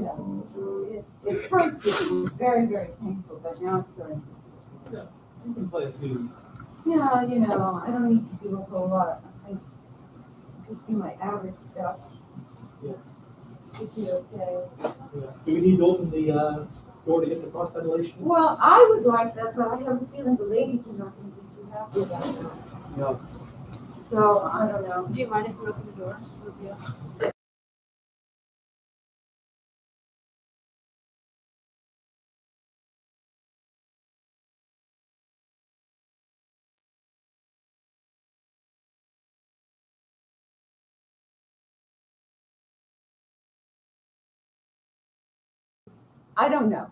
At first it was very, very painful, but now it's sort of. Yeah, you can play a few. Yeah, I don't need to do a whole lot. I just do my average stuff. Yeah. Should be okay. Yeah. Do we need to open the door to get the cross ventilation? Well, I would like that, but I have a feeling the ladies are not going to be too happy about that. No. So, I don't know. Do you mind if we open the door? I don't know.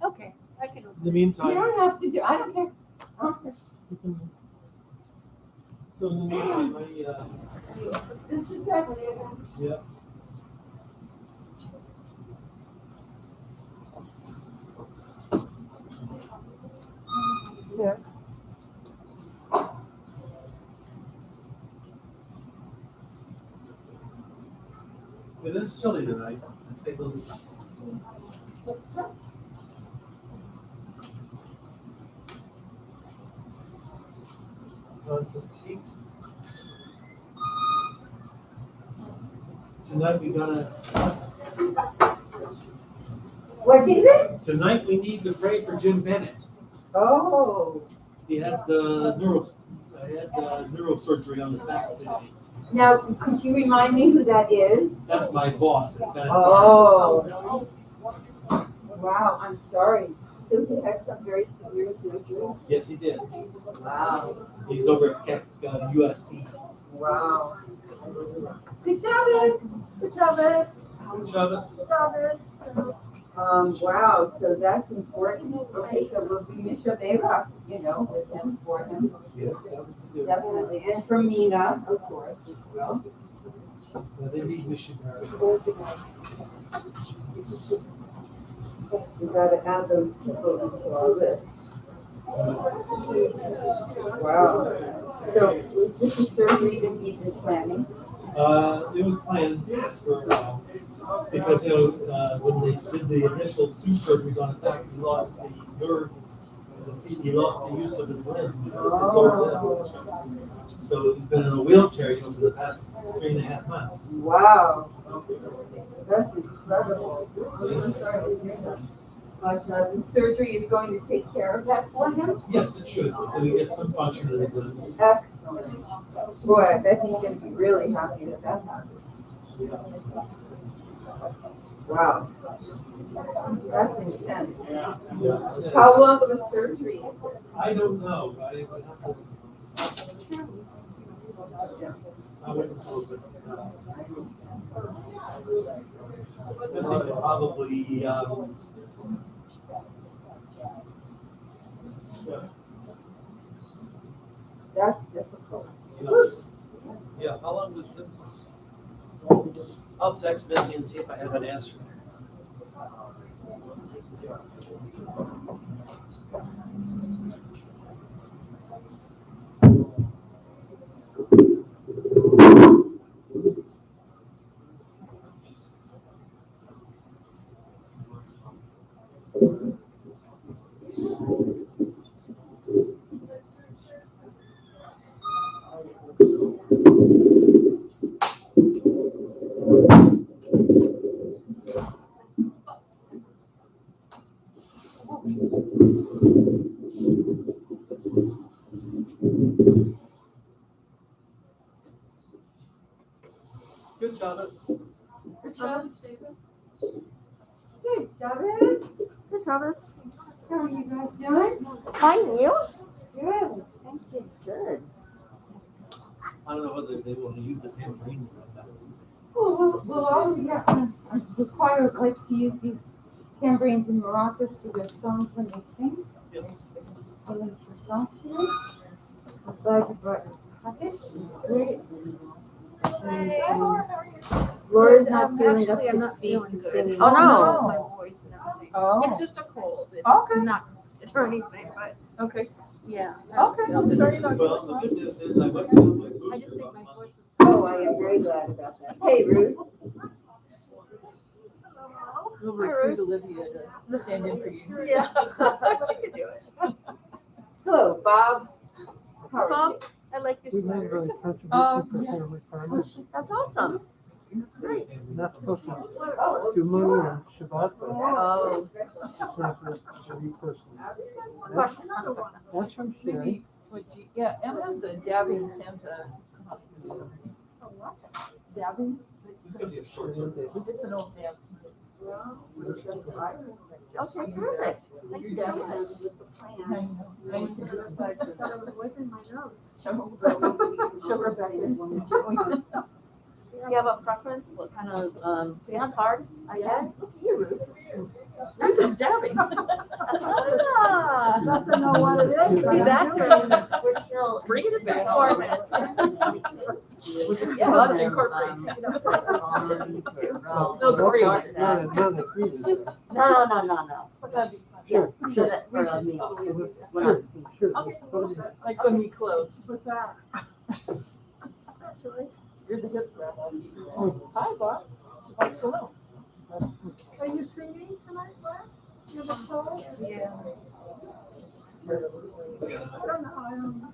Okay, I can open In the meantime. You don't have to do, I don't care. So in the meantime, This is exactly it. yeah. Yeah. It is chilly tonight. I think those. Tonight we gotta. What, David? Tonight we need to pray for Jim Bennett. Oh. He had neurosurgery on his back today. Now, could you remind me who that is? That's my boss at Bennett. Oh. Wow, I'm sorry. So he had some very severe surgery? Yes, he did. Wow. He's over at USC. Wow. Good Shabbos. Good Shabbos. Shabbos. Shabbos. Wow, so that's important. Okay, so we'll do Mishabera, with him, for him. Yes. Definitely. And for Mina, of course, as well. They need missionary. We gotta add those people into our list. Wow. So was this a surgery that he been planning? It was planned for a while because when they did the initial two surgeries on his back, he lost the nerve. He lost the use of his limbs. So he's been in a wheelchair for the past 3.5 months. Wow. That's incredible. I'm sorry to hear that. But the surgery is going to take care of that for him? Yes, it should. So he gets some function in his limbs. Excellent. Boy, I bet he's going to be really happy that that happened. Wow. That's intense. Yeah. How long of a surgery is it? I don't know. I would have to. I wouldn't know, but I think probably. That's difficult. Yeah, how long was this? I'll text Missy and see if I have an answer. Good Shabbos. Good Shabbos, David. Good Shabbos. Good Shabbos. How are you guys doing? Fine, you? Good. Thank you. Good. I don't know whether they will use the tambourine. Well, all we got, the choir likes to use these tambourines and maracas for their songs when they sing. Yep. So there's your songs today. I'm glad you brought your pocket. It's great. Laura's not feeling up Actually, I'm to not speak feeling and good. singing. Oh, no. my voice and everything. Oh. It's just a cold. It's Okay. not or anything, but Okay. yeah. Okay. I'm sorry about Well, the good news is I went to my booster. I just think my about voice was. Oh, I am very glad about that. Hey, Ruth. Hello. We'll recruit Olivia to stand in for you. Yeah, she can do it. Hello, Bob. How are Bob, I like your We made a sweaters. really Oh, contribution for yeah. family farmers. That's awesome. That's great. Not supposed to Kumu and Shabbat, but Oh. for you personally. What's another one? That's from Sherry. Yeah, Emma's a dabbing Santa. Dabbing, It's gonna be a short service. it's an old dance. Okay, terrific. Thank You're you. dabbing. I know. Now you can do it aside. I thought it was within my nose. Show her back there. Do you have a preference, what kind of, dance card I get? Look at you, Ruth. Ruth is dabbing. Ah, doesn't know what it is. Be back during, we're still. Bring it back 4 minutes. Yeah, I'll have to incorporate. No choreography. No, the creed is. No. That'd be fun. Sure, So sure, that for me, when sure, I'm seeing. sure. Like when we close. What's that? Actually, You're the hip grabber. Hi, Bob. Shabbat shalom. are you singing tonight, Bob? You have a solo? Yeah. I don't know. I don't know.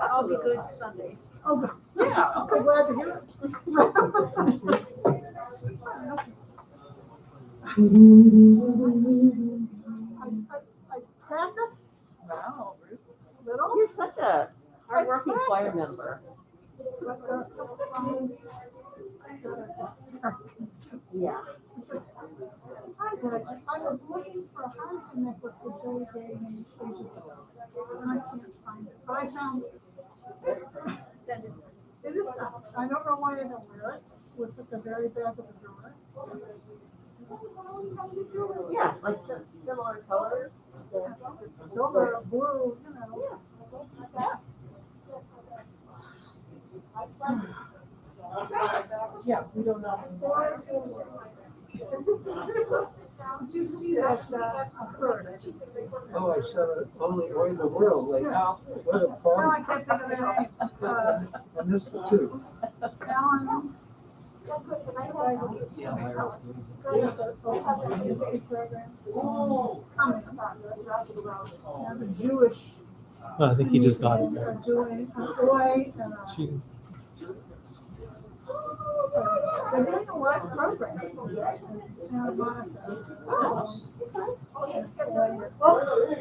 I'll be good Sunday. Oh, good. Yeah. I'm so glad to hear it. I practiced Wow, Ruth. a little. You're such a hardworking choir member. But there are a couple songs that are just Yeah. I'm good. I was looking for a harmony necklace that Joey gave me ages ago, and I can't find it, but I found it. It is nice. I don't know why I don't wear it. It was at the very back of the drawer. Yeah, like similar colors. Silver, blue, you know. Yeah, we don't know. Did you see that bird? Oh, I saw it only way in the world, like, No. what a Now I problem. can't think of their names. And this one too. Alan. The Jewish. I think he just got it. A boy and a. She's. They're doing a live program. Santa Monica. Oh,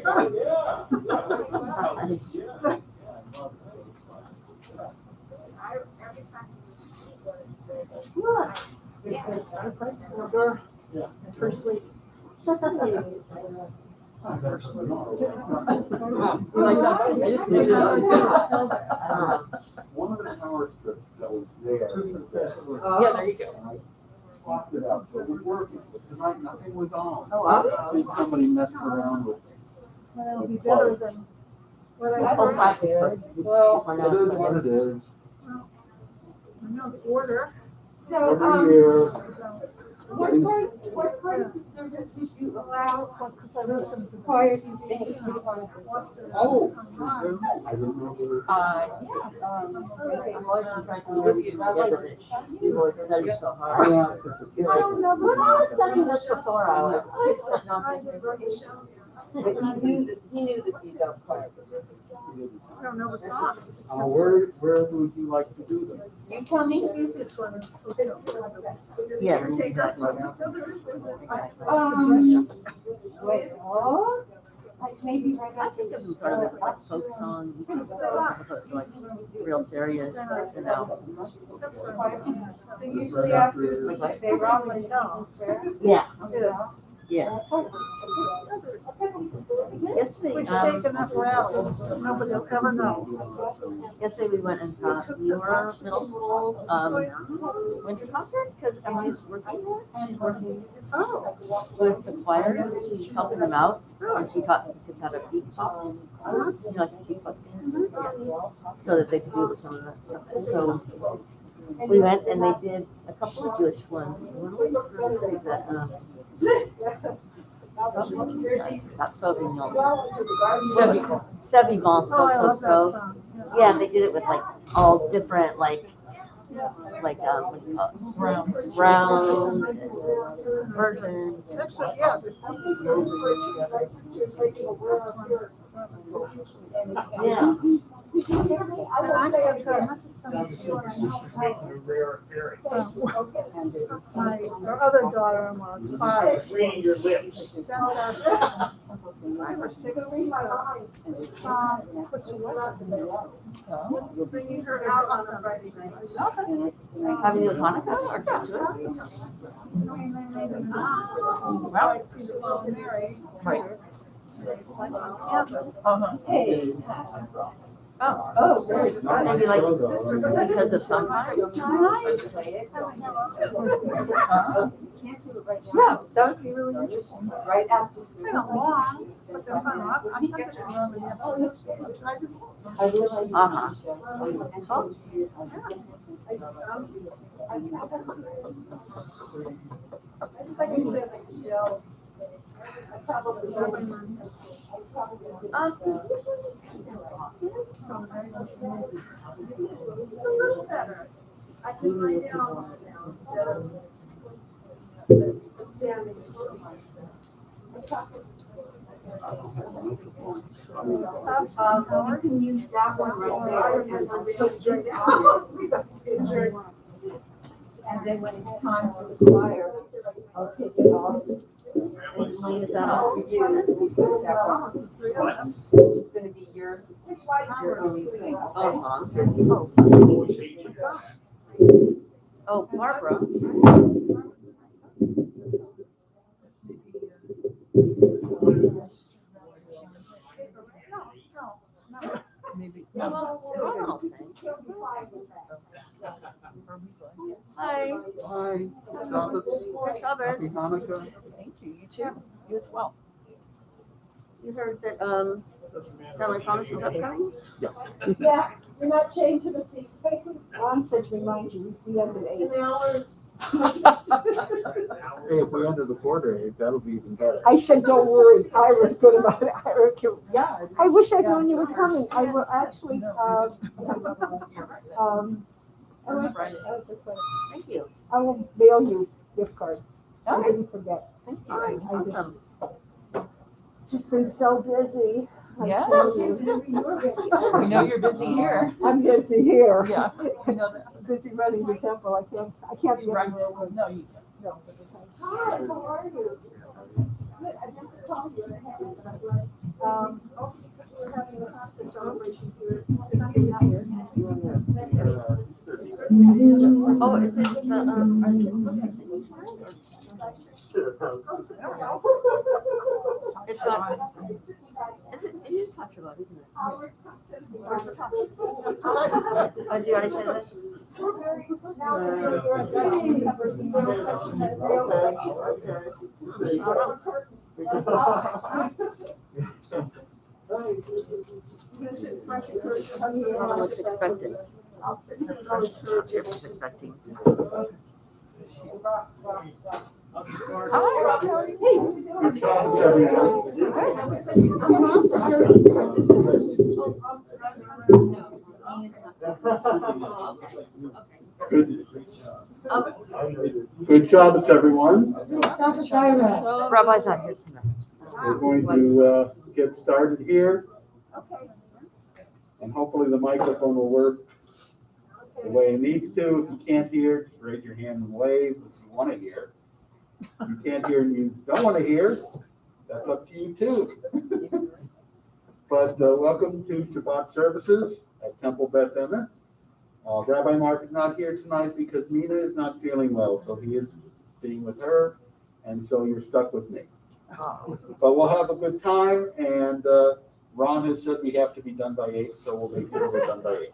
sorry. First week. Oh, You like that? I just made it up. One of the power strips that was there. Yeah, there you go. I swapped it out, so it was working, but tonight nothing was on. Oh, I think somebody messed around with it. Well, it'll be better than what I Oh, heard. practice. Well, it is what it is. I know the order. So, Every year, what part of the service would you allow Because I listened to the prior to singing? oh, I remember. I'm always trying to live you together. You always study so hard. I asked if the kid. I don't know. But I was studying this for 4 hours. He knew that you don't play. I don't know the song. Where would you like to do them? You tell me. Easiest one is. Yeah. Wait, oh, like maybe right I after. think it was part of this like folk song, like real serious, you know. So usually after, like, they rock and down. Yeah, Yes. yeah. Yesterday, We shake enough rattles, that nobody will ever know. yesterday we went and saw your middle school, winter concert, because Emily's working there. She's working with the choirs, she's helping them out, and she taught some kids how to beatbox. You know, like beatboxing, so that they could do some of the stuff. So we went and they did a couple of Jewish ones. One was really good that, Sevivon, Oh, I love that so. song. Yeah, they did it with like all different like like, what do you call it? Rounds. Rounds and virgin. Actually, yeah, there's something here for my sister's making a world of your. Yeah. And I said to her, not just some our other daughter-in-law is 5. Reading your lips. Sent us 5 or 6 songs, put to work. Bringing her out on a Friday night. Having a Hanukkah or just do it? Well, she's well married. Right. Uh-huh. Hey. Oh, Oh, very good. maybe like because of sunlight? Can't do it right now. Yeah, that would be really interesting, right after. It's been a long, but they're fun. I sent it to Robyn yesterday. I just, I realize. Uh-huh. Oh. I just like to live in Joe. I probably it's a little better. I can lay down now instead of standing. You can use that one right there. And then when it's time for the choir, I'll take it off. As long as that all for you. This is gonna be your only thing. Uh-huh. Always hate you. Oh, Barbara. Maybe. Well, Robyn will sing. Hi. Hi. Shabbos. Good Shabbos. Happy Hanukkah. Thank you. You too. You as well. You heard that, Family Promise is upcoming? Yeah, you're not chained to the seat. Ron said to remind you, we have an 8. An hour. Hey, if we enter the quarter, that'll be even better. I said, don't worry, Ira's good about it. Yeah. I wish I'd known you were coming. I will actually, Thank you. I will mail you gift cards. I didn't forget. Thank you. I just- Awesome. Just been so busy. I Yeah. tell you. We know you're busy here. I'm busy here. Yeah. I know that. Busy running the temple. I can't get Right. anywhere. No, you. No. Hi, how are you? Good, I never called you. We're having a Hanukkah celebration here. Oh, is it, are you supposed to be singing tonight? It's not, it is talked about, isn't it? Where's the talk? Oh, did you already say this? What's expected? She's expecting. Hi, Robyn. How are you? Good Shabbos, everyone. Good Shabbos, everyone. Rabbi's not here tonight. We're going to get started here. And hopefully the microphone will work the way it needs to. If you can't hear, just raise your hand and wave if you want to hear. If you can't hear and you don't want to hear, that's up to you too. But welcome to Shabbat services at Temple Beth Emet. Rabbi Mark is not here tonight because Mina is not feeling well, so he is being with her, and so you're stuck with me. But we'll have a good time, and Ron has said we have to be done by 8, so we'll make sure we're done by 8.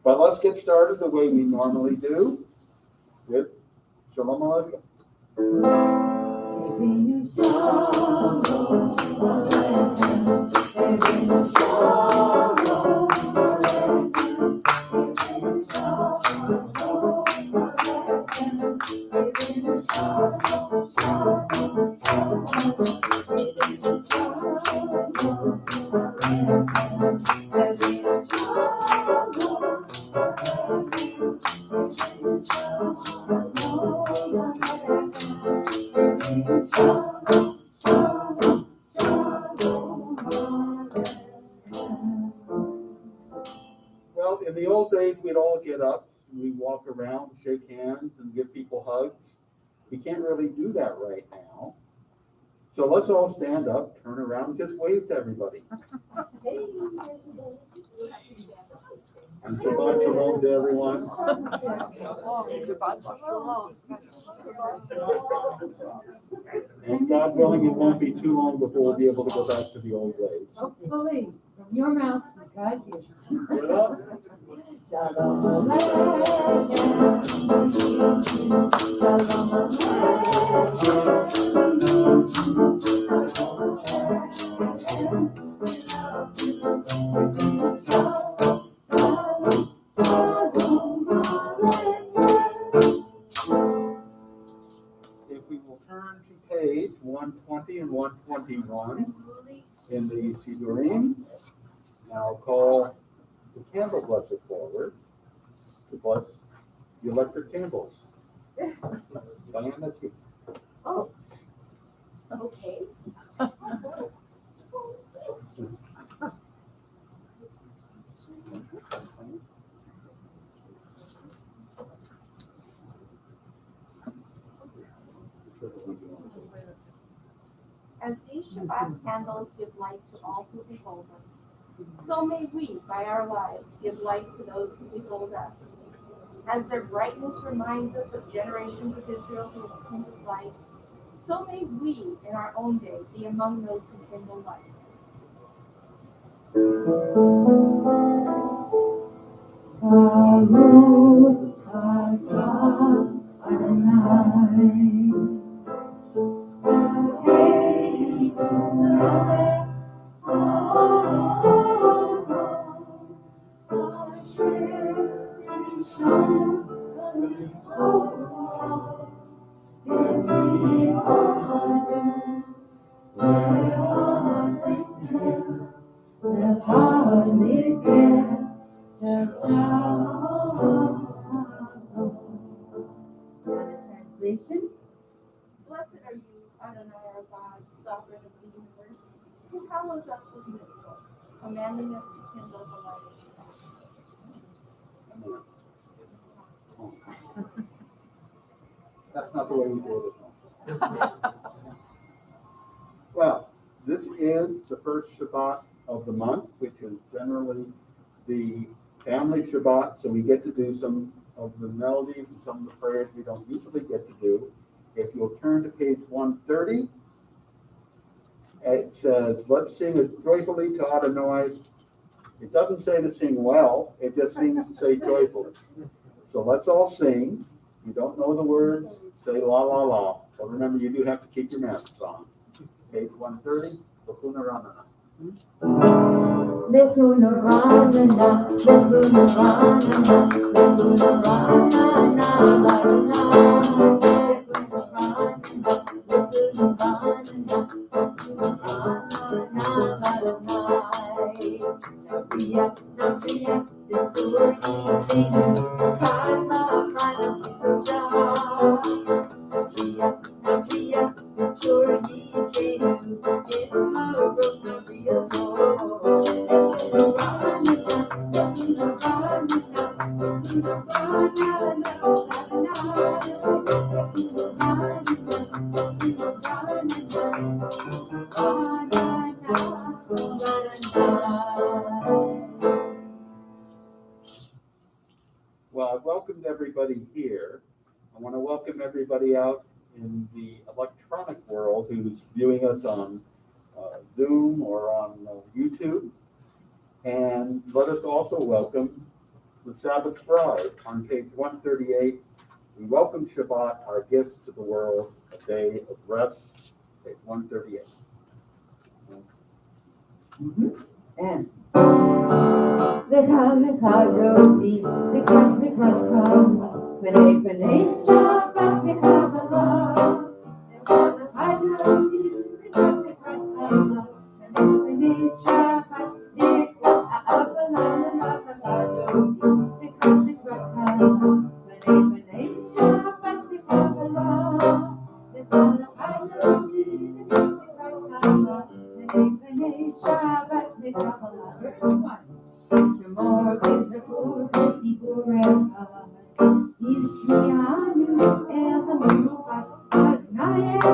But let's get started the way we normally do with Shalom Aleichem. walk around, shake hands, and give people hugs. We can't really do that right now. So let's all stand up, turn around, and just wave to everybody. And Shabbat Shalom to everyone. And God willing, it won't be too long before we'll be able to go back to the old ways. Hopefully, from your mouth to God's ears. Get up. Shalom If we will turn to page 120 and 121 in the Sidurim, now I'll call the candle blesser forward to bless the electric candles. Diana, too. Oh. Okay. As these Shabbat candles give light to all who behold them, so may we, by our lives, give light to those who behold us. As their brightness reminds us of generations of Israel who have kindled light, so may we, in our own day, be among those who kindle light. Baruch atah Adonai, Eloheinu melech haolam, asher nishanu v'nisora, b'tzion le'aleichem, le'aleichem. Translation. Blessed are you, Adonai our God, sovereign of the universe, who hallows us with mitzvot, commanding us to kindle the light of Shabbat. That's not the way we do it. Well, this is the first Shabbat of the month, which is generally the family Shabbat, so we get to do some of the melodies and some of the prayers we don't usually get to do. If you'll turn to page 130, it says, let's sing it joyfully to Adonai. It doesn't say to sing well, it just sings to say joyfully. So let's all sing. If you don't know the words, say la la la. But remember, you do have to keep your masks on. Page 130, Lachuna Ramana. Lechuna Ramana, Lechuna Ramana, Lechuna Ramana, Lechuna Well, I've welcomed everybody here. I want to welcome everybody out in the electronic world who's viewing us on Zoom or on YouTube. And let us also welcome the Sabbath bride on page 138. We welcome Shabbat, our gifts to the world, a day of rest, page 138. And Lecha lecha dodi, lecha lecha kam, B'nai b'nai Shabbat lecha b'la. Lecha lecha dodi, lecha lecha kam, B'nai b'nai Shabbat lecha b'la. Lecha dodi, lecha lecha kam, B'nai b'nai Shabbat lecha b'la. Lecha lecha dodi, lecha lecha kam, B'nai b'nai Shabbat lecha b'la. Verse 1. Shemor v'zachor v'tibur echad, That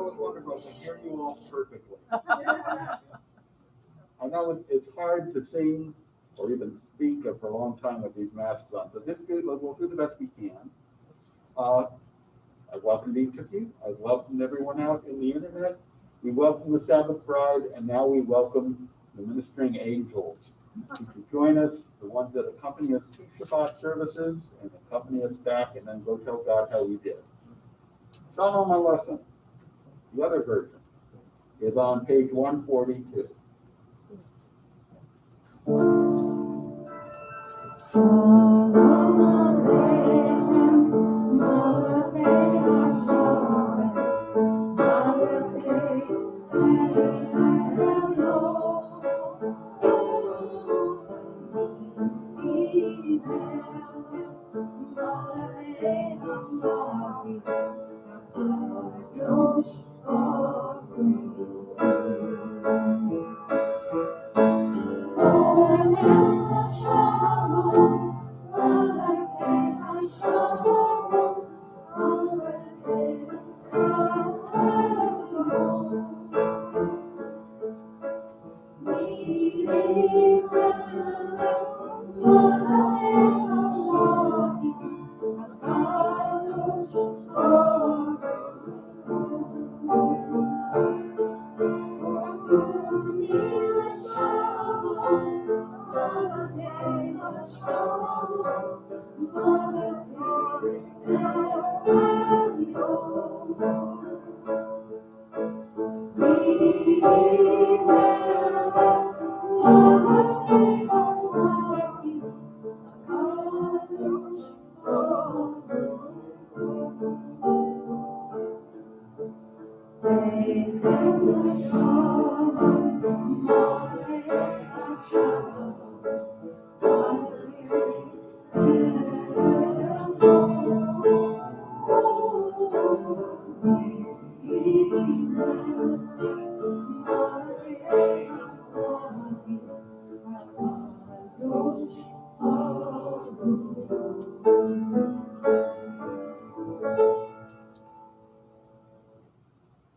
was wonderful. I can hear you all perfectly. I know it's hard to sing or even speak for a long time with these masks on, so we'll do the best we can. I welcomed each of you. I welcomed everyone out in the internet. We welcome the Sabbath bride, and now we welcome the ministering angels who can join us, the ones that accompany us to Shabbat services and accompany us back, and then go tell God how we did. Shalom Aleichem. The other version is on page 142.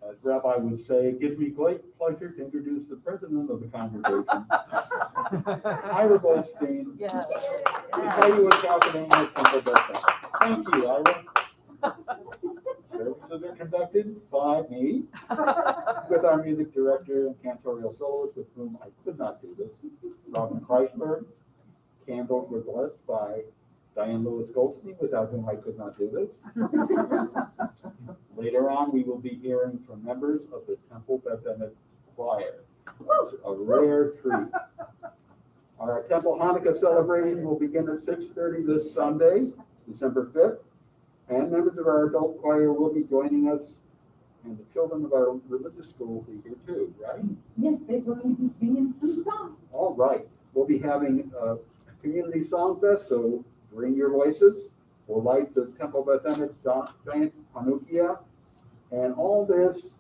As Rabbi would say, it gives me great pleasure to introduce the president of the congregation, Ira Goldstein, Yeah. to tell you what's happening at Temple Beth Emet. Thank you, Ira. Services are conducted by me, with our music director and Cantorial Soloist, with whom I could not do this, Robyn Kreisberg. Candles were blessed by Diane Lewis Goldstein, without whom I could not do this. Later on, we will be hearing from members of the Temple Beth Emet choir. It's a rare treat. Our Temple Hanukkah celebration will begin at 6:30 this Sunday, December 5th. And members of our adult choir will be joining us, and the children of our religious school will be here too, right? Yes, they're going to be singing some songs. All right. We'll be having a community song fest, so bring your voices. We'll light the Temple Beth Emet giant Hanukkah. And all this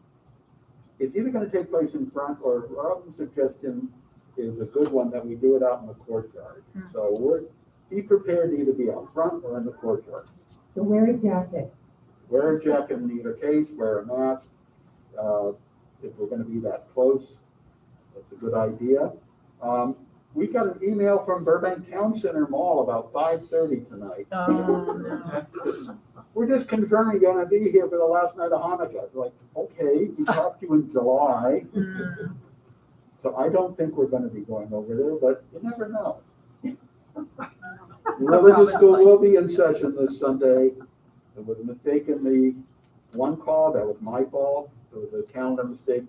is either going to take place in front, or Robyn's suggestion is a good one, that we do it out in the courtyard. So be prepared to either be out front or in the courtyard. So wear a jacket. Wear a jacket in either case, wear a mask. If we're going to be that close, that's a good idea. We got an email from Burbank Town Center Mall about 5:30 tonight. Oh, no. We're just confirming you're going to be here for the last night of Hanukkah. It's like, okay, we talked to you in July. So I don't think we're going to be going over there, but you never know. Robyn. Religious school will be in session this Sunday. It was a mistake in the one call, that was my fault. There was a calendar mistake,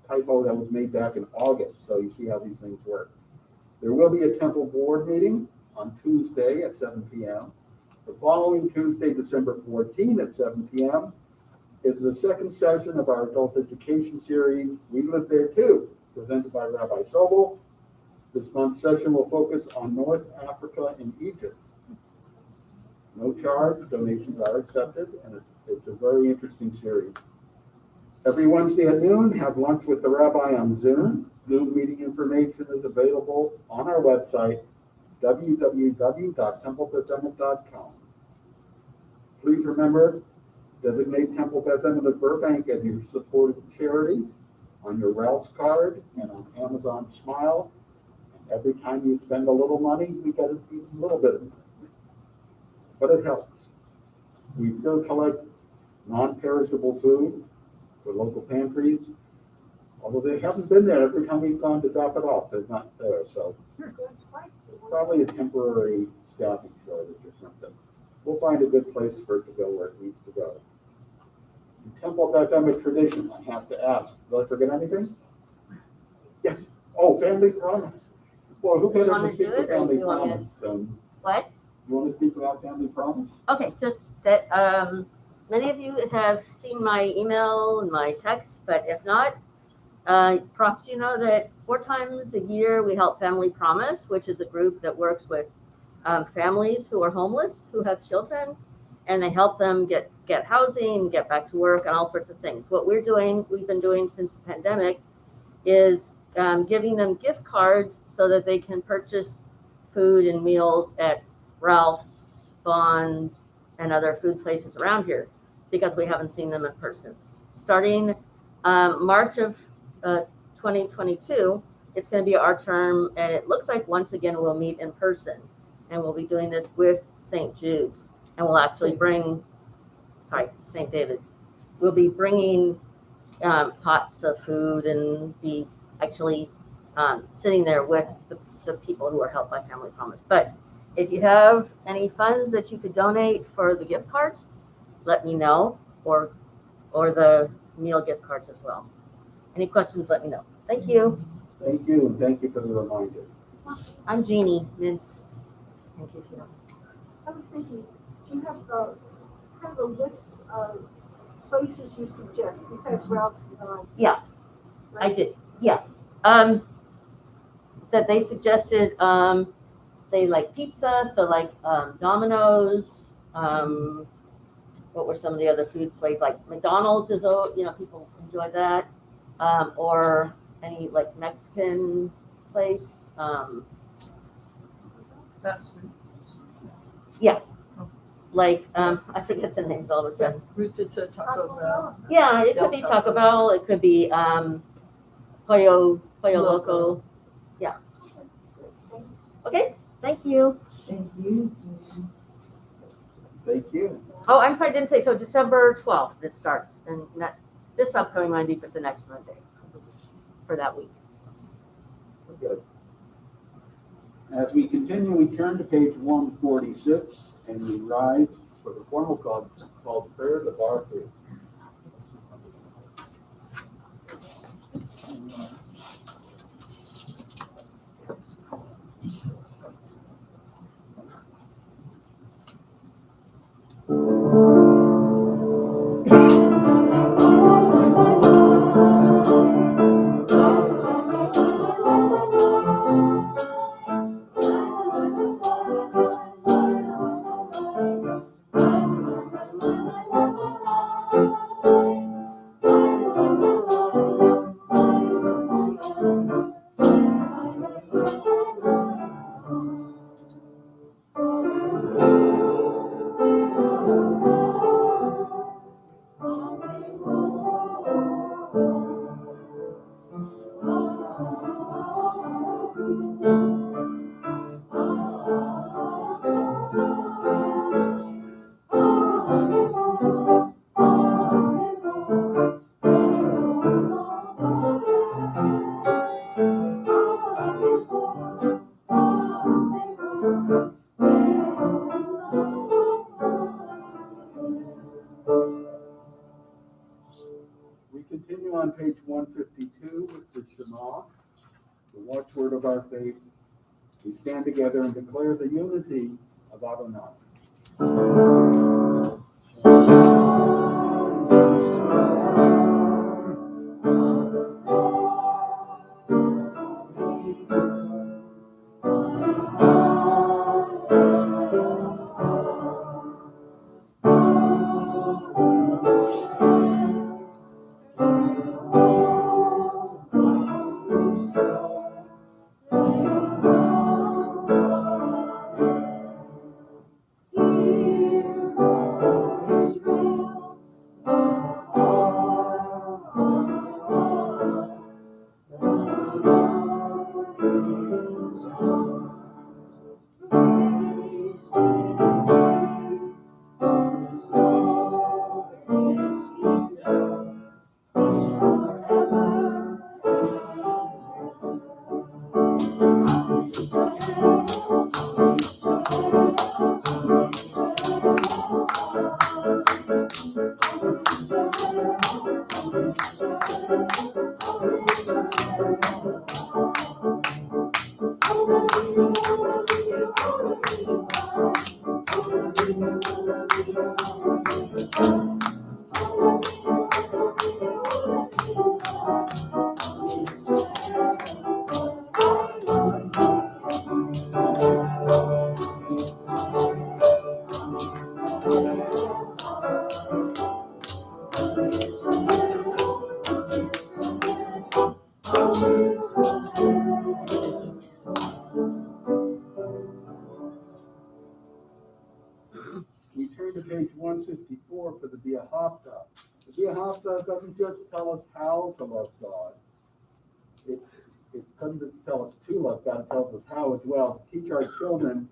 typo that was made back in August, so you see how these things work. There will be a temple board meeting on Tuesday at 7 p.m. The following Tuesday, December 14 at 7 p.m. is the second session of our adult education series, We Live There Too, presented by Rabbi Sobel. This month's session will focus on North Africa and Egypt. No charge, donations are accepted, and it's a very interesting series. Every Wednesday at noon, have lunch with the rabbi on Zoom. Zoom meeting information is available on our website, www.templebethemet.com. Please remember, designate Temple Beth Emet of Burbank as your supported charity on your Ralph's card and on Amazon Smile. And every time you spend a little money, we get a little bit of money. But it helps. We still collect non-perishable food for local pantries, although they haven't been there every time we've gone to drop it off. They're not there, so probably a temporary staffing shortage or something. We'll find a good place for it to go where it needs to go. The Temple Beth Emet tradition, I have to ask, did I forget anything? Yes. Oh, family promise. Well, who better to speak to family promise than? What? You want to speak about family promise? Okay, just that many of you have seen my email and my text, but if not, perhaps you know that 4 times a year we help Family Promise, which is a group that works with families who are homeless, who have children, and they help them get housing, get back to work, and all sorts of things. What we've been doing since the pandemic, is giving them gift cards so that they can purchase food and meals at Ralph's, Vaughn's, and other food places around here, because we haven't seen them in person. Starting March of 2022, it's going to be our term, and it looks like once again we'll meet in person, and we'll be doing this with St. Jude's, and we'll actually St. David's. We'll be bringing pots of food and be actually sitting there with the people who are helped by Family Promise. But if you have any funds that you could donate for the gift cards, let me know, or the meal gift cards as well. Any questions, let me know. Thank you. Thank you, and thank you for the reminder. I'm Jeannie Mintz. In case you know. I was thinking, do you have kind of a list of places you suggest besides Ralph's? Yeah, I did. Yeah. That they suggested, they like pizza, so like Domino's. What were some of the other food places? Like McDonald's is, people enjoy that. Or any like Mexican place. Fast food. Yeah. Like, I forget the names all of a sudden. Ruth just said Taco Bell. Yeah, it could be Taco Bell. It could be Pollo Loco. Yeah. Okay. Thank you. Thank you. Thank you. Oh, I'm sorry, I didn't say. So December 12th it starts, and not this upcoming Monday, but the next Monday for that week. Good. As we continue, we turn to page 146 and we rise for the formal call to prayer, the bar prayer. 152 with the Shema, the watchword of our faith. We stand together and declare the unity of Adonai. We turn to page 154 for the Bia Hafta. The Bia Hafta doesn't just tell us how to love God. It doesn't tell us to love God, it tells us how as well. To teach our children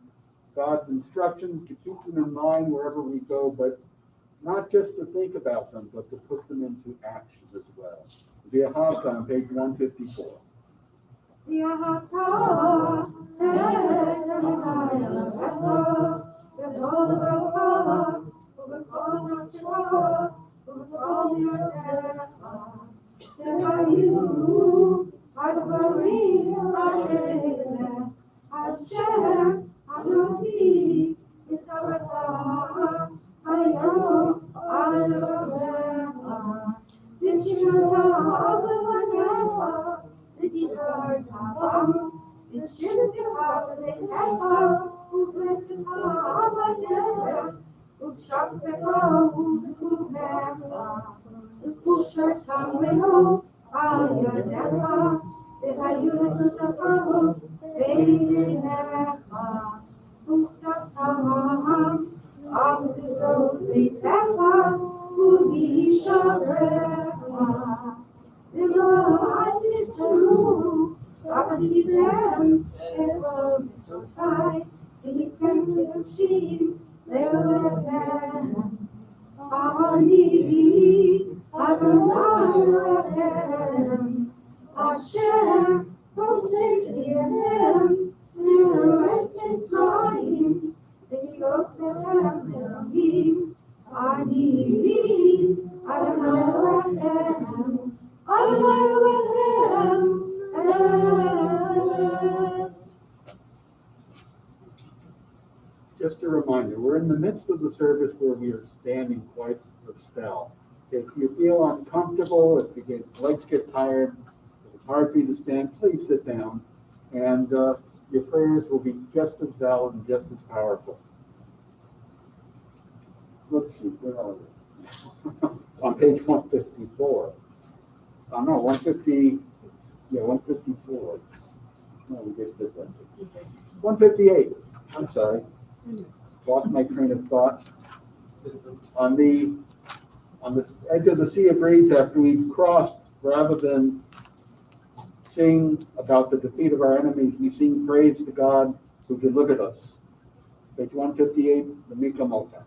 God's instructions, to keep them in mind wherever we go, but not just to think about them, but to put them into action as well. The Bia Hafta on page 154. Just a reminder, we're in the midst of the service where we are standing quite a spell. If you feel uncomfortable, if your legs get tired, if it's hard for you to stand, please sit down, and your prayers will be just as valid and just as powerful. Let's see, where are we? On page 154. Oh, no, 150, yeah, 154. No, we just did that. 158, I'm sorry. Lost my train of thought. On the edge of the Sea of Reeds, after we've crossed, rather than sing about the defeat of our enemies, we sing praise to God who delivered us. Page 158, the Mika Mota.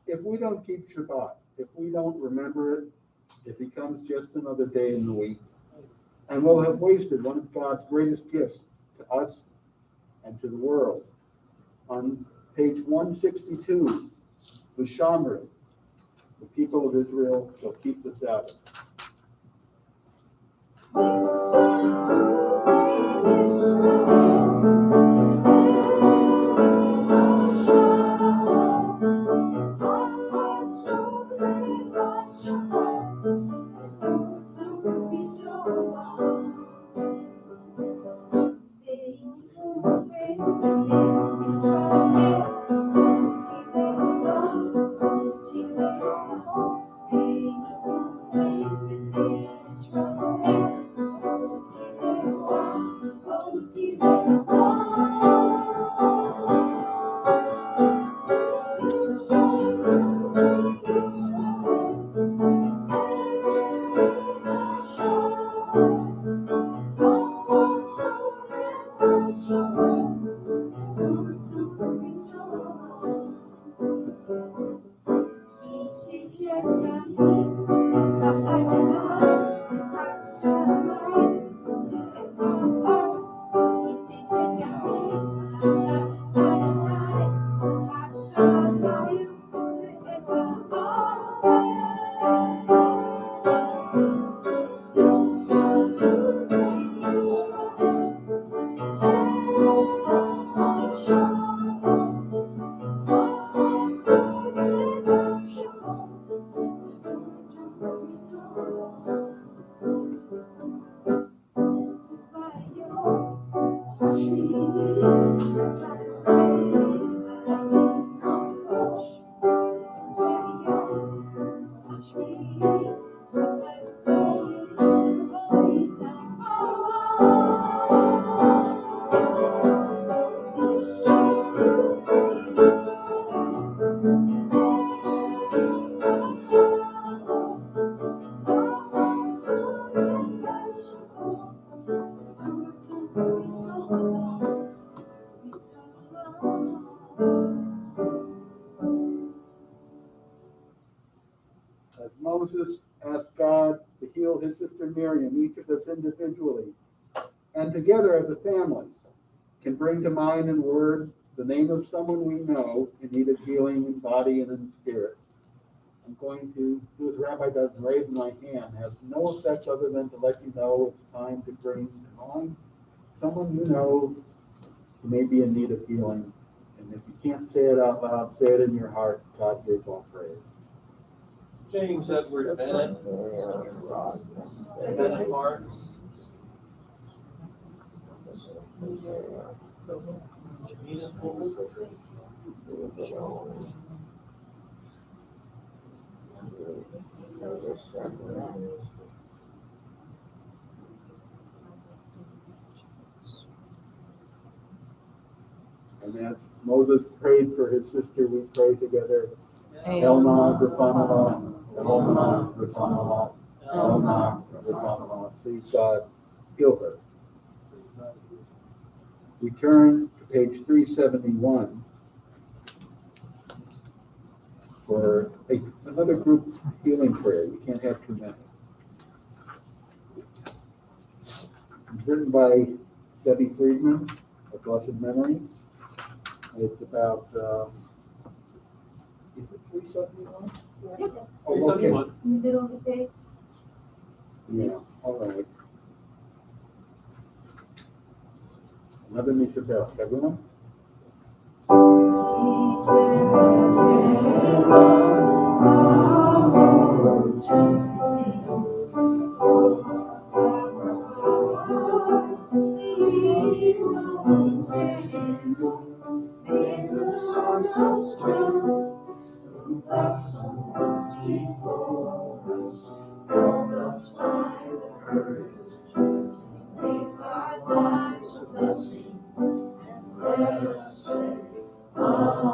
If we don't keep Shabbat, if we don't remember it, it becomes just another day in the week. And we'll have wasted one of God's greatest gifts to us and to the world. On page 162, the Shamrit, the people of Israel shall keep the Sabbath. As Moses asked God to heal his sister Miriam, each of us individually and together as a family can bring to mind and word the name of someone we know in need of healing in body and in spirit. I'm going to do as Rabbi does and raise my hand. Has no effect other than to let you know it's time to bring to mind someone you know who may be in need of healing. And if you can't say it out loud, say it in your heart. God hears all praise. James Edward Bennett, Bennett Marks, Jamina Full, And as Moses prayed for his sister, we pray together. Elna Rafanallah, Elna Rafanallah, Elna Rafanallah. Please God, heal her. We turn to page 371 for another group healing prayer. You can't have too many. It's written by Debbie Friedman, of blessed memory. It's about, is it 371? Oh, okay. 371. In the middle of the day. Yeah, all right. Another Mishabel. Everyone? before us. Help us find the courage to make our lives a blessing, and let us say, Amen.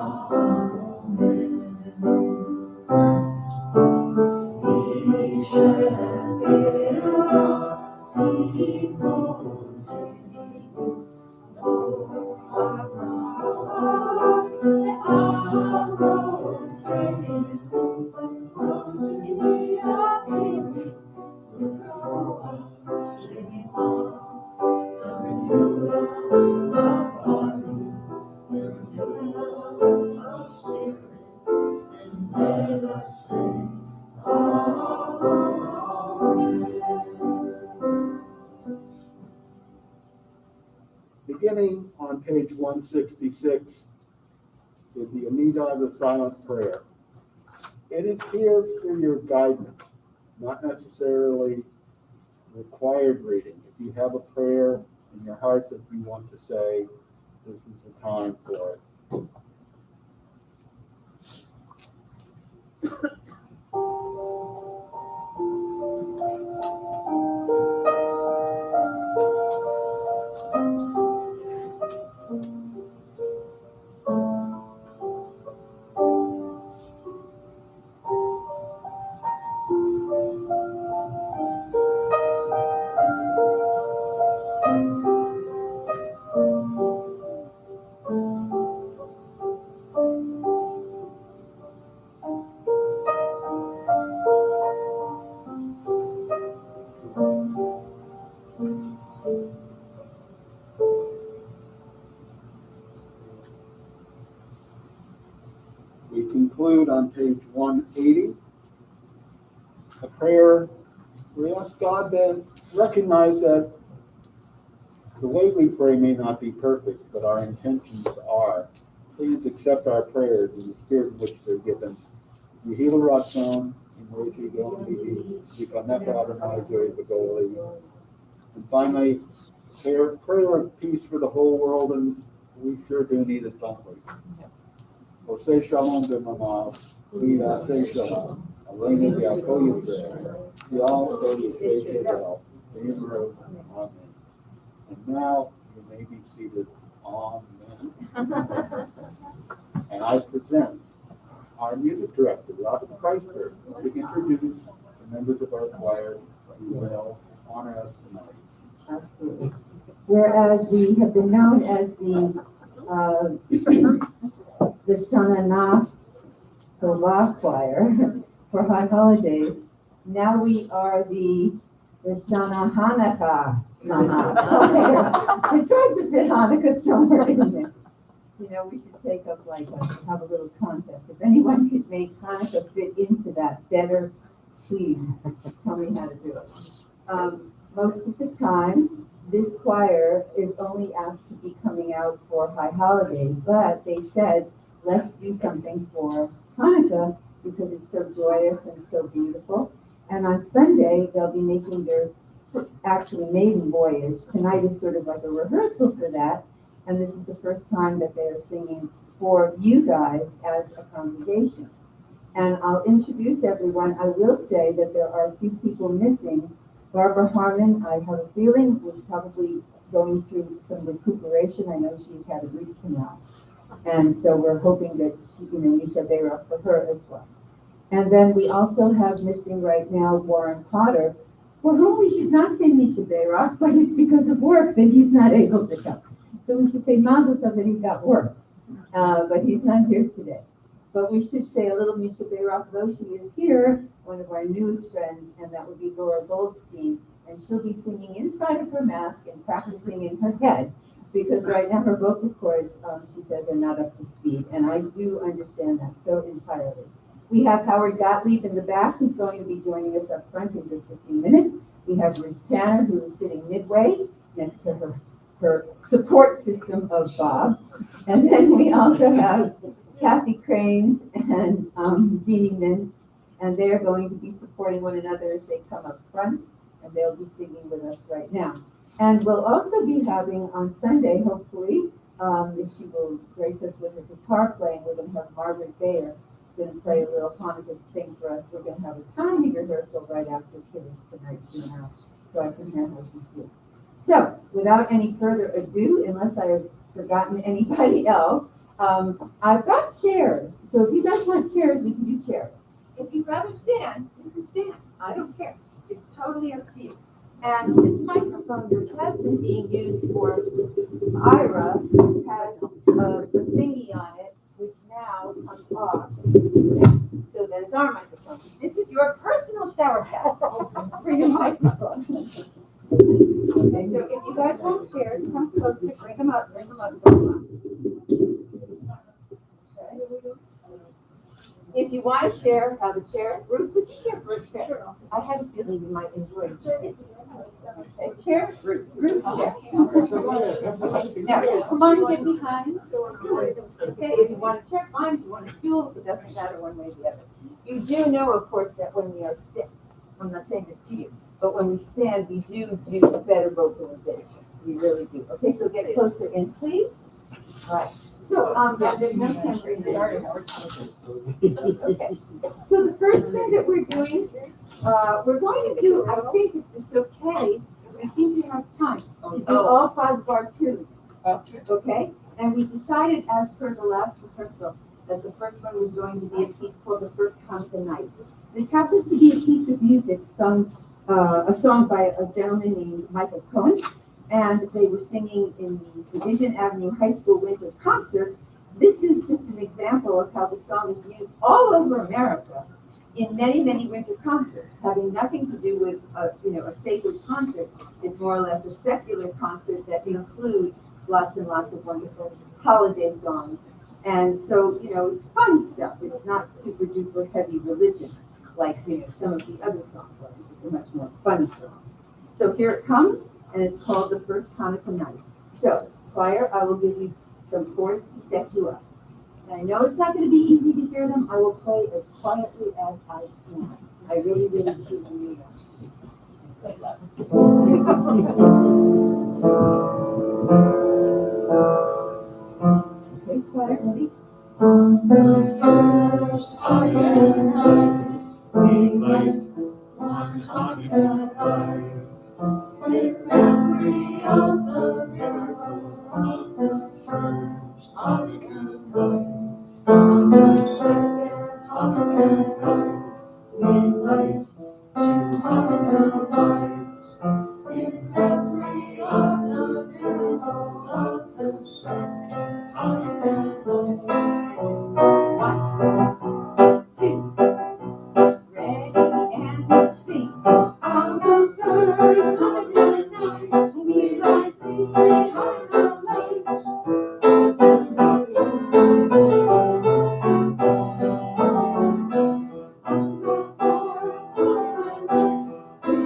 Let us say, Beginning on page 166 is the Amidah, the silent prayer. It is here for your guidance, not necessarily required reading. If you have a prayer in your heart that you want to say, this is the time for it. We conclude on page 180. A prayer, we ask God to recognize that the way we pray may not be perfect, but our intentions are. Please accept our prayers in the spirit in which they're given. Yehi Ratzon, and finally, prayer of peace for the whole world, and we sure do need it, don't we? Oseh Shalom b'mamav, v'yaseh Shalom, Aleinu v'yakol Yisrael, v'yal kol Yisrael Yisrael, v'yimru, Amen. And now you may be seated. Amen. And I present our music director, Robyn Kreisberg, to introduce the members of our choir who will honor us tonight. Absolutely. Whereas we have been known as the Shana Tova choir for high holidays, now we are the Shana Hanukkah. We're trying to fit Hanukkah somewhere in there. You know, we should take up have a little contest. If anyone could make Hanukkah fit into that better, please tell me how to do it. Most of the time, this choir is only asked to be coming out for high holidays, but they said, let's do something for Hanukkah because it's so joyous and so beautiful. And on Sunday, they'll be making their actually maiden voyage. Tonight is sort of like a rehearsal for that. And this is the first time that they are singing for you guys as a congregation. And I'll introduce everyone. I will say that there are a few people missing. Barbara Harmon, I have a feeling, was probably going through some recuperation. I know she's had a root canal. And so we're hoping that she, Misha Beira for her as well. And then we also have missing right now Warren Potter, for whom we should not say Misha Beira, but it's because of work that he's not able to come. So we should say Mazel Tov that he's got work, but he's not here today. But we should say a little Misha Beira, though she is here, one of our newest friends, and that would be Laura Goldstein. And she'll be singing inside of her mask and practicing in her head, because right now her vocal cords, she says, are not up to speed. And I do understand that so entirely. We have Howard Gottlieb in the back, who's going to be joining us up front in just a few minutes. We have Ruth Tanner, who is sitting midway next to her support system of Bob. And then we also have Kathy Cranes and Jeannie Mintz, and they're going to be supporting one another as they come up front, and they'll be singing with us right now. And we'll also be having on Sunday, hopefully, if she will grace us with her guitar playing, we're going to have Margaret Bayer gonna play a little Hanukkah thing for us. We're gonna have a tiny rehearsal right after Kiddush tonight, so I can hear how she's doing. So, without any further ado, unless I have forgotten anybody else, I've got chairs. So if you guys want chairs, we can do chairs. If you'd rather stand, you can stand. I don't care. It's totally up to you. And this microphone, which has been being used for Ira, has a thingy on it, which now comes off. So that is our microphone. This is your personal shower cap for your microphone. Okay, so if you guys want chairs, come closer, bring them up, bring them up, bring them up. Okay. If you want to share, have a chair. Ruth, would you share for a chair? I have a feeling you might enjoy it. A chair, Ruth's chair. Now, come on and get behind. Okay, if you want a chair, fine. If you want a stool, it doesn't matter one way or the other. You do know, of course, that when we are I'm not saying this to you, but when we stand, we do better vocalization. We really do. Okay, so get closer in, please. All right. So, there's no camera in there. Okay. So the first thing that we're doing, we're going to do, I think if it's okay, we seem to have time to do all 5 bar tunes. Okay? And we decided, as per the last rehearsal, that the first one was going to be a piece called The First Hanukkah Night. This happens to be a piece of music sung, a song by a gentleman named Michael Cohen. And they were singing in the Division Avenue High School winter concert. This is just an example of how the song is used all over America in many, many winter concerts, having nothing to do with a sacred concert. It's more or less a secular concert that includes lots and lots of wonderful holiday songs. And so, it's fun stuff. It's not super duper heavy religion like, some of the other songs. This is a much more fun song. So here it comes. And it's called The First Hanukkah Night. So, choir, I will give you some chords to set you up. And I know it's not going to be easy to hear them. I will play as quietly as I can. I really, really do need that. Okay, choir, ready? On the first Hanukkah night, we light one Hanukkah light. In memory of the miracle of the first Hanukkah night, on the second Hanukkah night, we light 2 Hanukkah lights. In memory of the miracle of the second Hanukkah night. 1, 2, ready and sing. On the third Hanukkah night, we light 3 Hanukkah lights. On the fourth Hanukkah night, we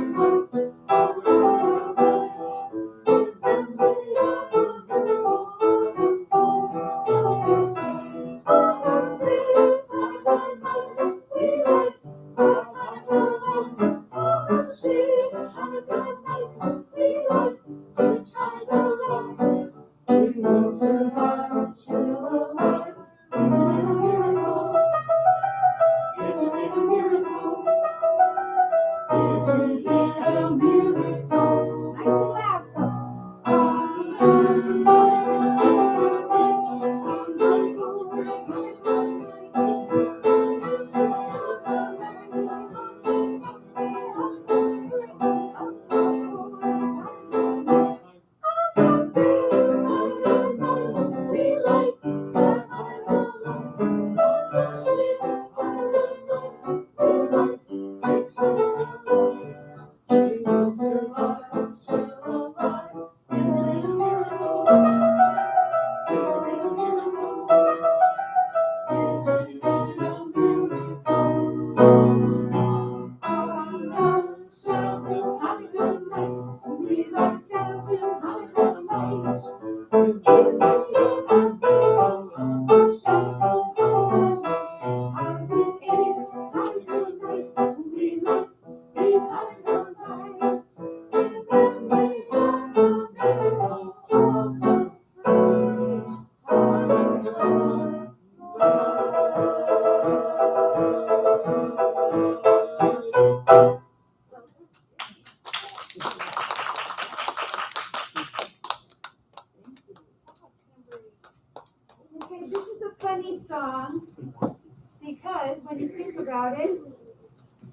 about it.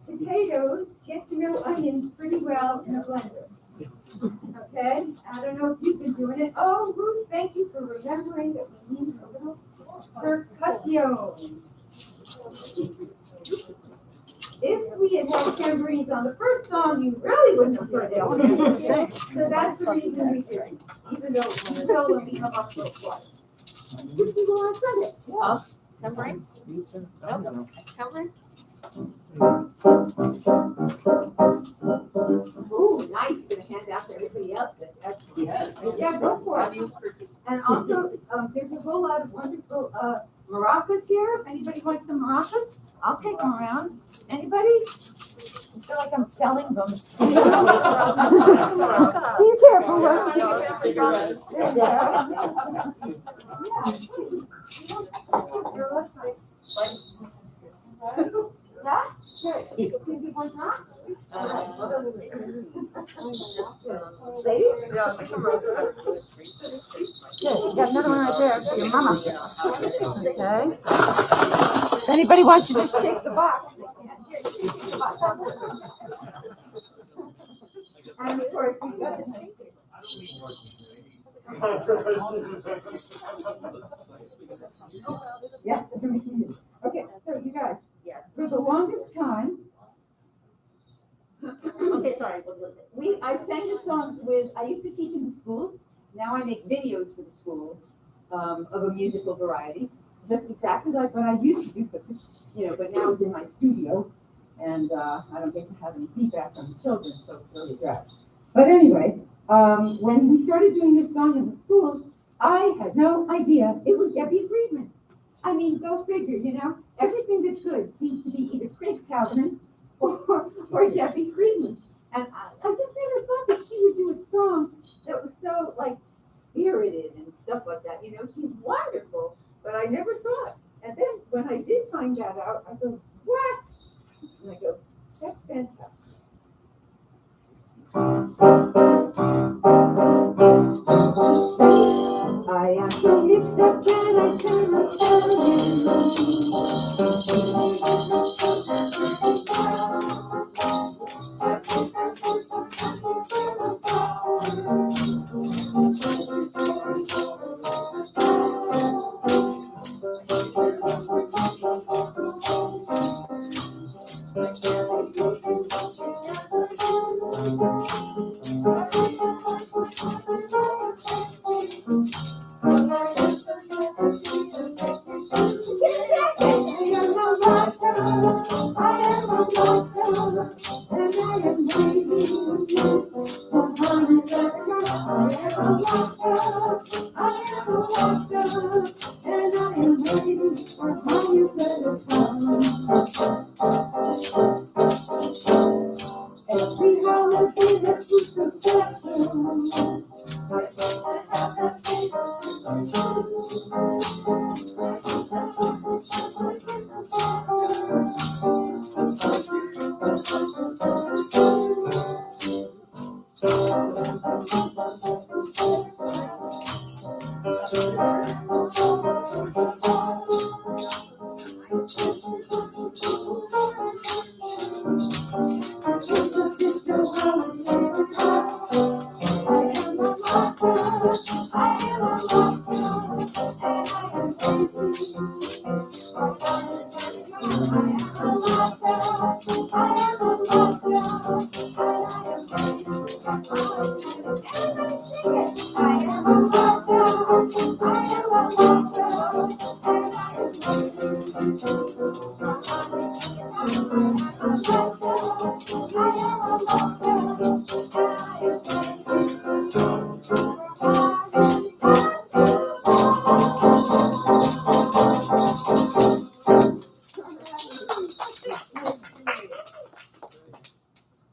Potatoes get to know onions pretty well in a blender. Okay, I don't know if you've been doing it. Oh, Ruth, thank you for remembering that we need a little percussion. If we had had tambourines on the first song, you really wouldn't have heard it. So that's the reason we do it, even though when we come up with twice. If you want to it. Oh, tambourine? Nope. Tambourine? Ooh, nice, gonna hand out to everybody else. Yeah, go for it. And also, there's a whole lot of wonderful, maracas here. If anybody wants some maracas, I'll take them around. Anybody? I feel like I'm selling them. Be careful. That? Good. Maybe one time? Ladies? Yeah, take a roll. Good, you got another one right there for your mama. Okay. If anybody wants to just take the box, they can. Here, you can take the box. And of course, you got it. Yeah. Okay, so you guys, for the longest time, Okay, sorry. I sang the songs with, I used to teach in the schools. Now I make videos for the schools of a musical variety, just exactly like what I used to do, but this, but now it's in my studio, and I don't get to have any feedback from the children, so it's really great. But anyway, when we started doing this song in the schools, I had no idea it was Debbie Friedman. I mean, go figure, everything that's good seems to be either Craig Talbot or Debbie Friedman. And I just never thought that she would do a song that was so, spirited and stuff like that. She's wonderful, but I never thought. And then when I did find that out, I go, what? And I go, that's fantastic. I am so mixed up that I cannot tell you.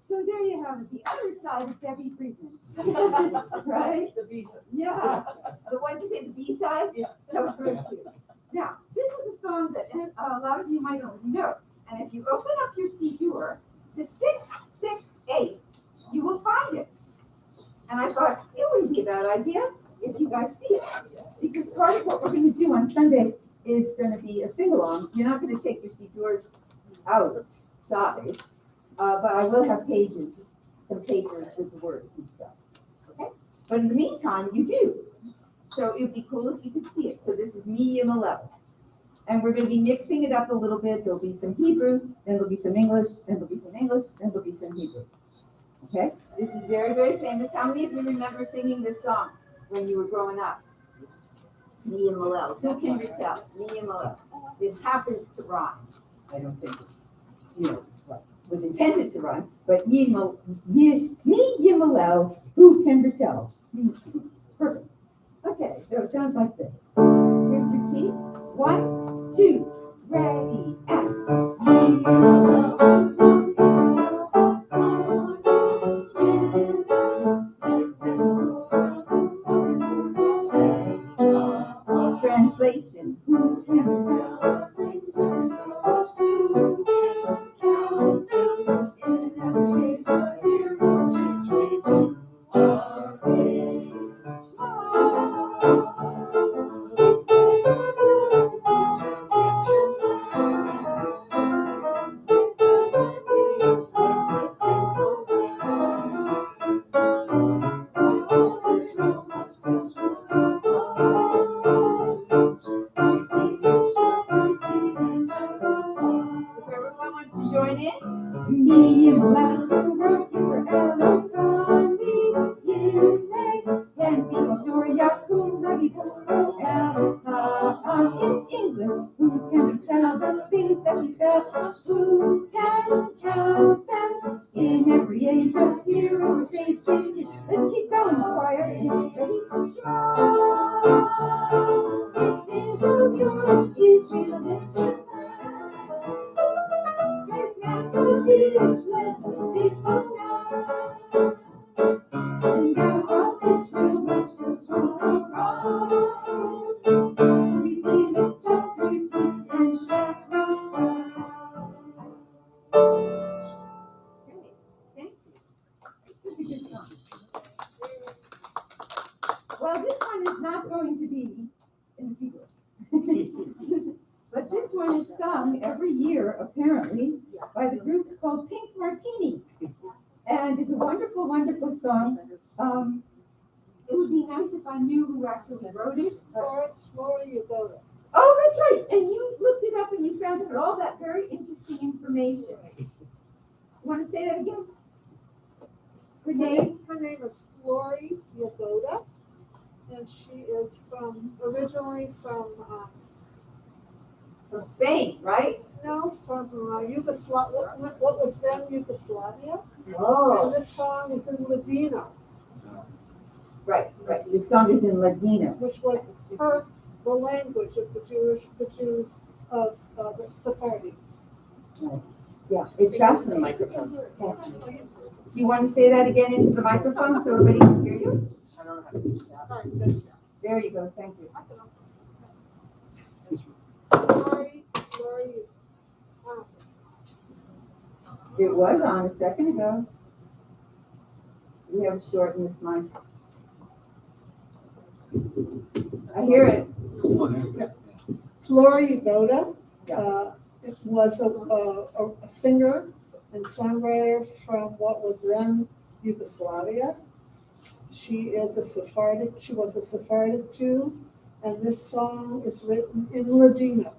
So there you have it, the other side of Debbie Friedman. Right? The beast. Yeah. The one you say the B side? Yeah. That was very cute. Now, this is a song that a lot of you might already know. And if you open up your C-dur to 668, you will find it. And I thought it wouldn't be a bad idea if you guys see it. Because part of what we're going to do on Sunday is going to be a sing-along. You're not going to take your C-durs outside, but I will have pages, some papers with the words and stuff, okay? But in the meantime, you do. So it'd be cool if you could see it. So this is medium level. And we're gonna be mixing it up a little bit. There'll be some Hebrew, then there'll be some English, then there'll be some English, then there'll be some Hebrew. Okay? This is very, very famous. How many of you remember singing this song when you were growing up? Medium level. Who can tell? Medium level. It happens to rhyme. I don't think it, was intended to rhyme, but medium level, who can tell? Perfect. Okay, so it sounds like this. Here's your key. 1, 2, ready, and translation. Who can join in? Medium loud, Israel, Tommy, and Victoria, in English, who can tell the things that we felt? Who can count them in every age of hero, age changes? Let's keep going, choir. Ready? It is of your future. Well, this one is not going to be in the sequel. But this one is sung every year, apparently, by the group called Pink Martini. And it's a wonderful, wonderful song. It would be nice if I knew who actually wrote it. Laura, you go there. Oh, that's right. And you looked it up and you found out all that very interesting information. You want to say that again? Her name? Her name is Flory Yagoda, and she is originally from Spain, right? No, from Yugoslavia. What was then Yugoslavia? Oh. And this song is in Ladino. Right. The song is in Ladino. Which was the language of the Jews of the Sephardi. Yeah, it's fascinating. Okay. Do you want to say that again into the microphone so everybody can hear you? I don't know how to do that. There you go. Thank you. It was on a second ago. We have to shorten this mic. I hear it. Flory Yagoda was a singer and songwriter from what was then Yugoslavia. She was a Sephardic Jew, and this song is written in Ladino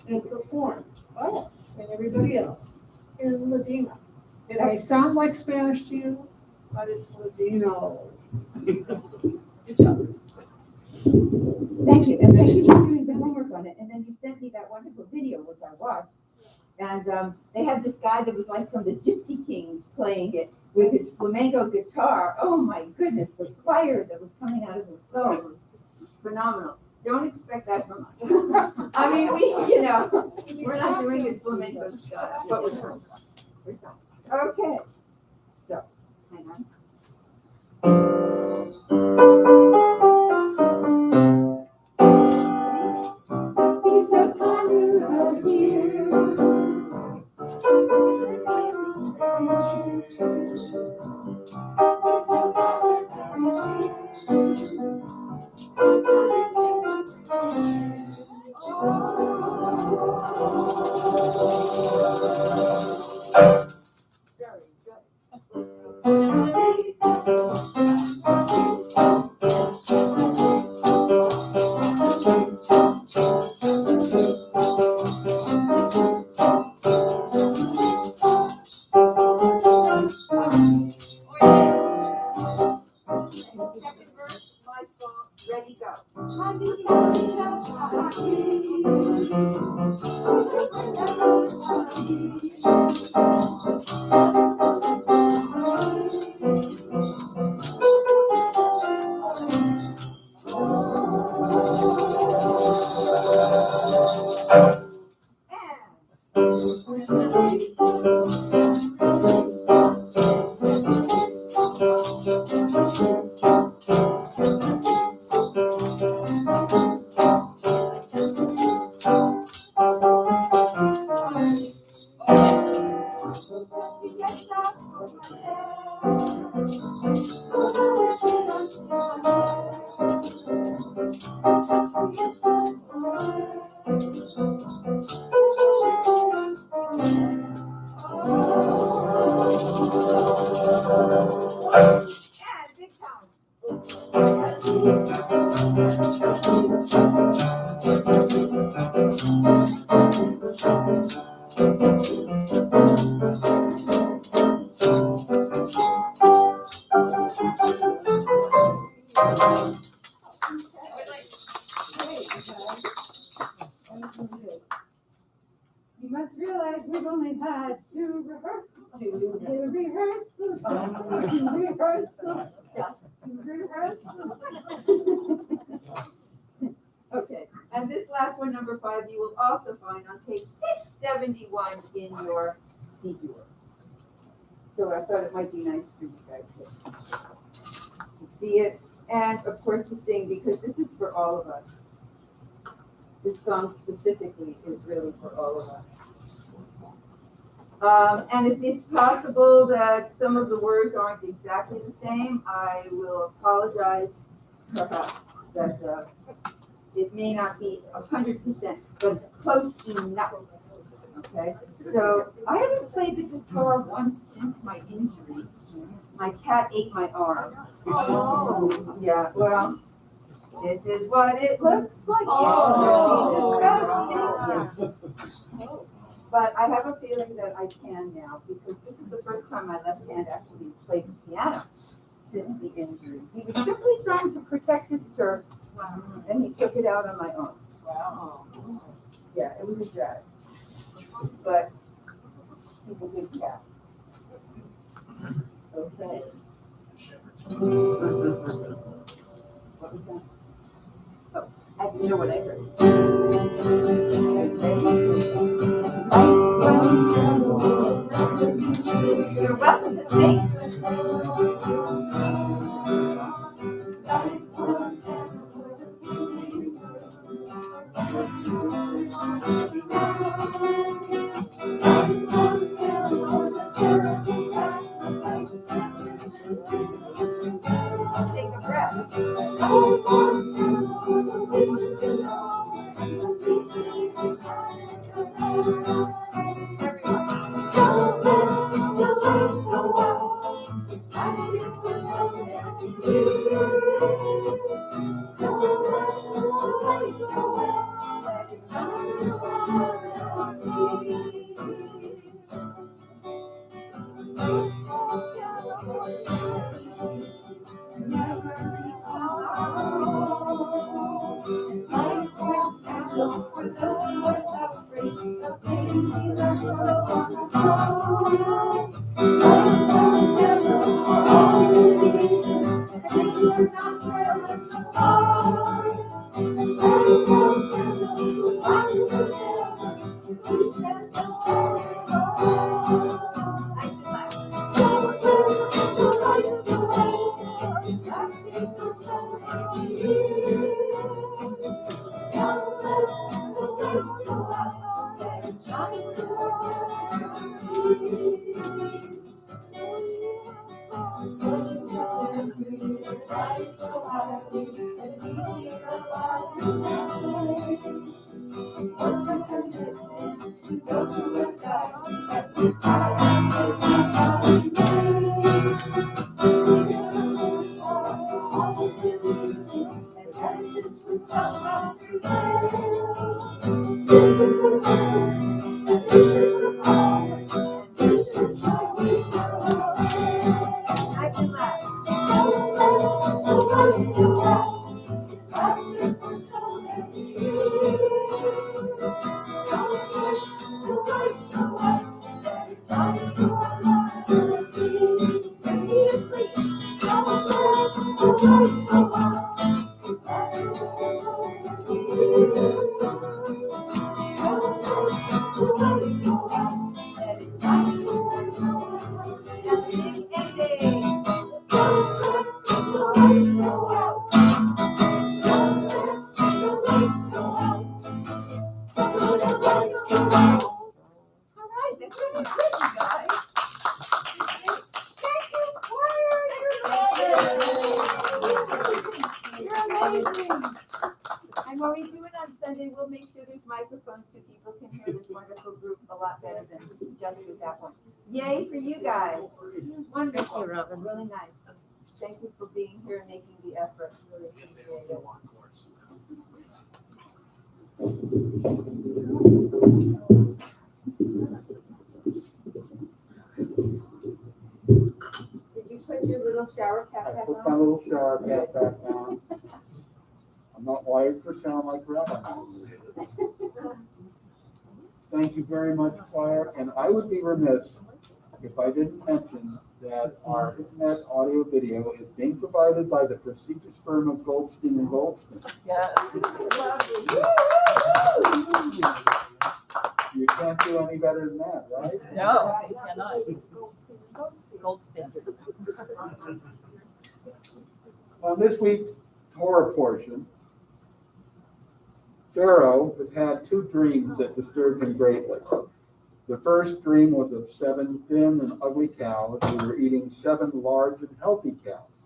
and performed by us and everybody else in Ladino. It may sound like Spanish to you, but it's Ladino. Good job. Thank you, and thank you for doing the homework on it. And then you sent me that wonderful video, which I watched. And they had this guy that was like from the Gypsy Kings playing it with his flamenco guitar. Oh my goodness, the fire that was coming out of his soul was phenomenal. Don't expect that from us. I mean, we're not doing it flamenco style, but we're trying. Okay, so hang on. Peace upon you, gets up for yeah, big time. You must realize we've only had two rehearsals. Okay, and this last one, number 5, you will also find on page 671 in your CD. So I thought it might be nice for you guys to see it, and of course to sing, because this is for all of us. This song specifically is really for all of us. And if it's possible that some of the words aren't exactly the same, I will apologize perhaps that it may not be 100%, but it's close enough. Okay, so I haven't played the guitar once since my injury. My cat ate my arm. Oh. Yeah, well, this is what it looks like. Oh. Yeah. But I have a feeling that I can now, because this is the first time my left hand actually played the piano since the injury. He was simply trying to protect his turf, and he took it out on my arm. Wow. Yeah, it was a drag. But he's a good cat. Okay. What was that? Oh, I you know what I heard. You're welcome to sing. Take a breath. And when we do it on Sunday, we'll make sure there's microphones so people can hear this wonderful group a lot better than just with that one. Yay for you guys. Wonderful. Thank you, Robyn. Really nice. Thank you for being here and making the effort. Really appreciate it. Did you put your little shower cap I back put my on? little shower cap back on. I'm not wired for sound like Rabbi. Thank you very much, choir, and I would be remiss if I didn't mention that our internet audio video is being provided by the prestigious firm of Goldstein and Goldstein. You can't do any better than that, right? No, you cannot. Gold standard. On this week's Torah portion, Pharaoh has had two dreams that disturbed him greatly. The first dream was of 7 thin and ugly cows who were eating 7 large and healthy cows.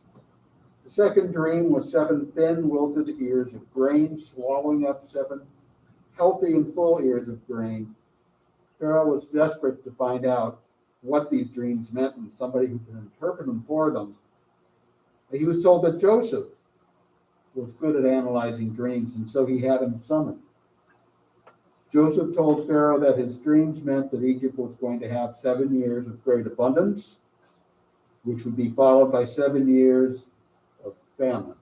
The second dream was 7 thin, wilted ears of grain swallowing up 7 healthy and full ears of grain. Pharaoh was desperate to find out what these dreams meant and somebody who could interpret them for them. He was told that Joseph was good at analyzing dreams, and so he had him summoned. Joseph told Pharaoh that his dreams meant that Egypt was going to have 7 years of great abundance, which would be followed by 7 years of famine.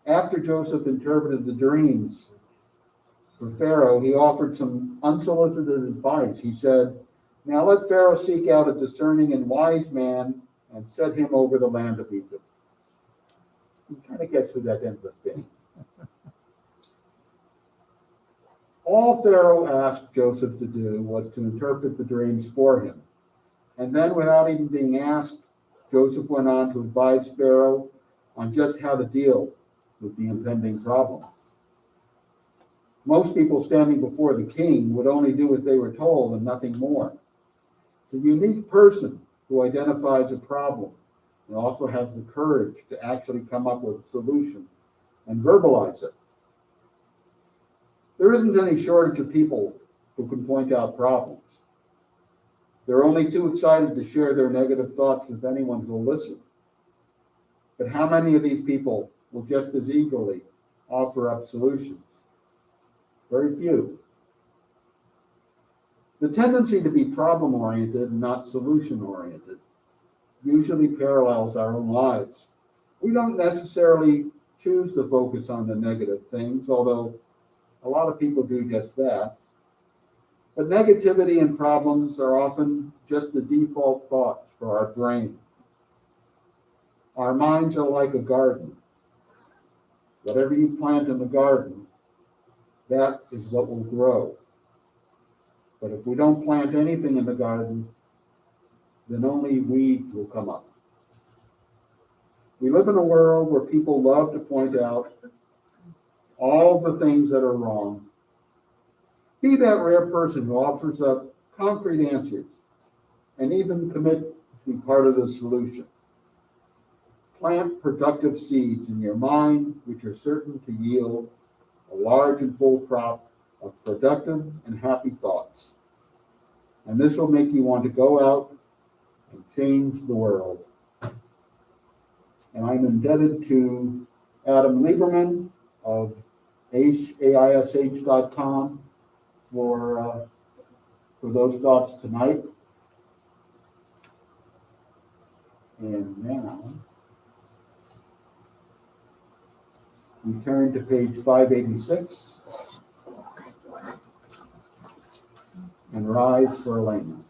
After Joseph interpreted the dreams for Pharaoh, he offered some unsolicited advice. He said, "Now let Pharaoh seek out a discerning and wise man and set him over the land of Egypt." You kind of guess who that ends up being. All Pharaoh asked Joseph to do was to interpret the dreams for him. And then, without even being asked, Joseph went on to advise Pharaoh on just how to deal with the impending problem. Most people standing before the king would only do what they were told and nothing more. It's a unique person who identifies a problem and also has the courage to actually come up with a solution and verbalize it. There isn't any shortage of people who can point out problems. They're only too excited to share their negative thoughts with anyone who will listen. But how many of these people will just as eagerly offer up solutions? Very few. The tendency to be problem-oriented and not solution-oriented usually parallels our own lives. We don't necessarily choose to focus on the negative things, although a lot of people do just that. But negativity and problems are often just the default thoughts for our brain. Our minds are like a garden. Whatever you plant in the garden, that is what will grow. But if we don't plant anything in the garden, then only weeds will come up. We live in a world where people love to point out all the things that are wrong. Be that rare person who offers up concrete answers and even commit to be part of the solution. Plant productive seeds in your mind, which are certain to yield a large and full crop of productive and happy thoughts. And this will make you want to go out and change the world. And I'm indebted to Adam Lieberman of aish.com for those thoughts tonight. And now we turn to page 586 and rise for Elena.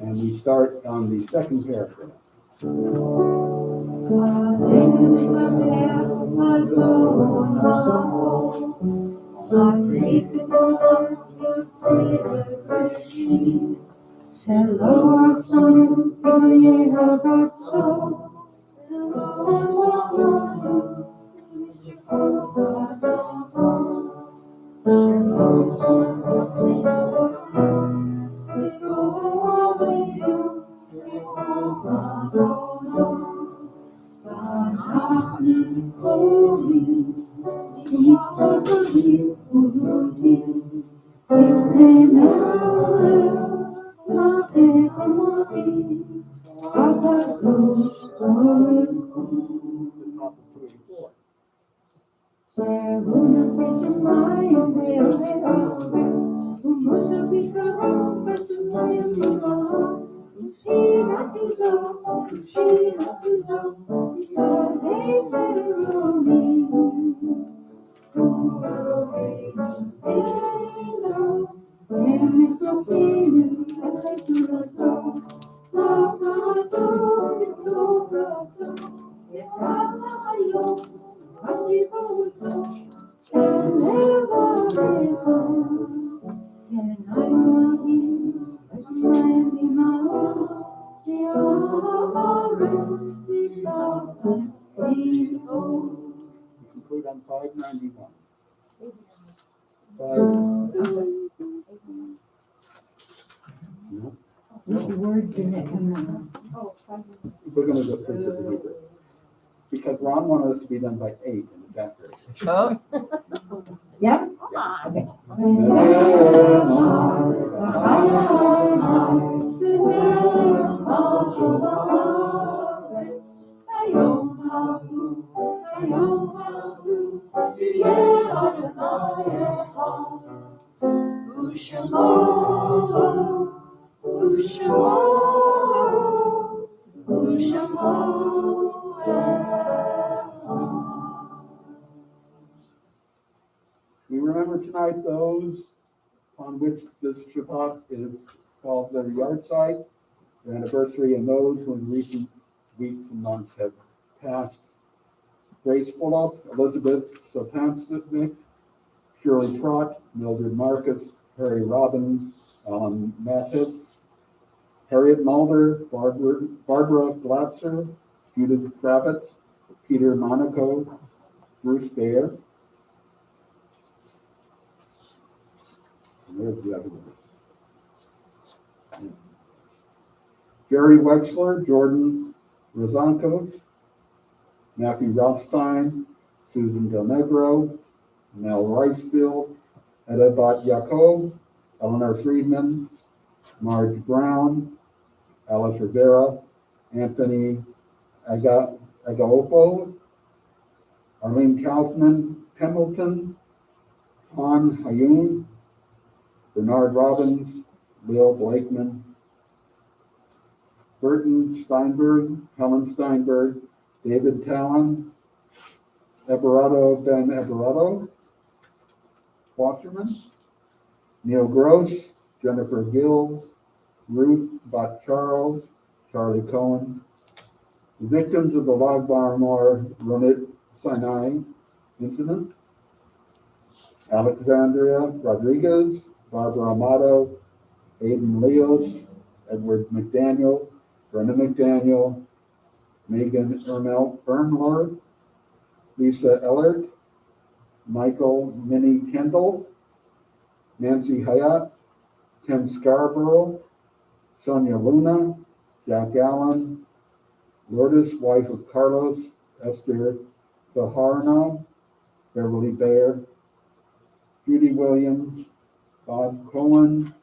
And we start on the second paragraph. darkness glory, glory, glory. Complete on 591. What word did it come out? We're gonna go through the Hebrew. Because Ron wanted us to be done by 8 in the chapter. Oh. Yep. We remember tonight those on which this Shabbat is called their yard site, their anniversary, and those who in recent weeks and months have passed. Grace Fulop, Elizabeth Sotansik, Shirley Trott, Mildred Marcus, Harry Robyn, Alan Mathis, Harriet Mulder, Barbara Glatzer, Judith Kravitz, Peter Monaco, Bruce Baer. And there's the other one. Jerry Wexler, Jordan Rosankos, Matthew Rothstein, Susan Del Negro, Mel Ricefield, Eda Bat Yaakov, Eleanor Friedman, Marge Brown, Alice Rivera, Anthony Agaopo, Arlene Kaufman, Templeton, Han Hayun, Bernard Robbins, Will Blakeman, Burton Steinberg, Helen Steinberg, David Talon, Eberardo Ben Eberardo, Wasserman, Neil Gross, Jennifer Gills, Ruth Bot Charles, Charlie Cohen, the victims of the Lagbarmore Ronit Sinai incident, Alexandria Rodriguez, Barbara Amato, Aidan Leos, Edward McDaniel, Brenda McDaniel, Megan Ermler, Lisa Ellert, Michael Minnie Kendall, Nancy Hyatt, Tim Scarborough, Sonia Luna, Jack Allen, Lourdes, wife of Carlos, Esther Fajarno, Beverly Bayer, Judy Williams, Bob Cohen,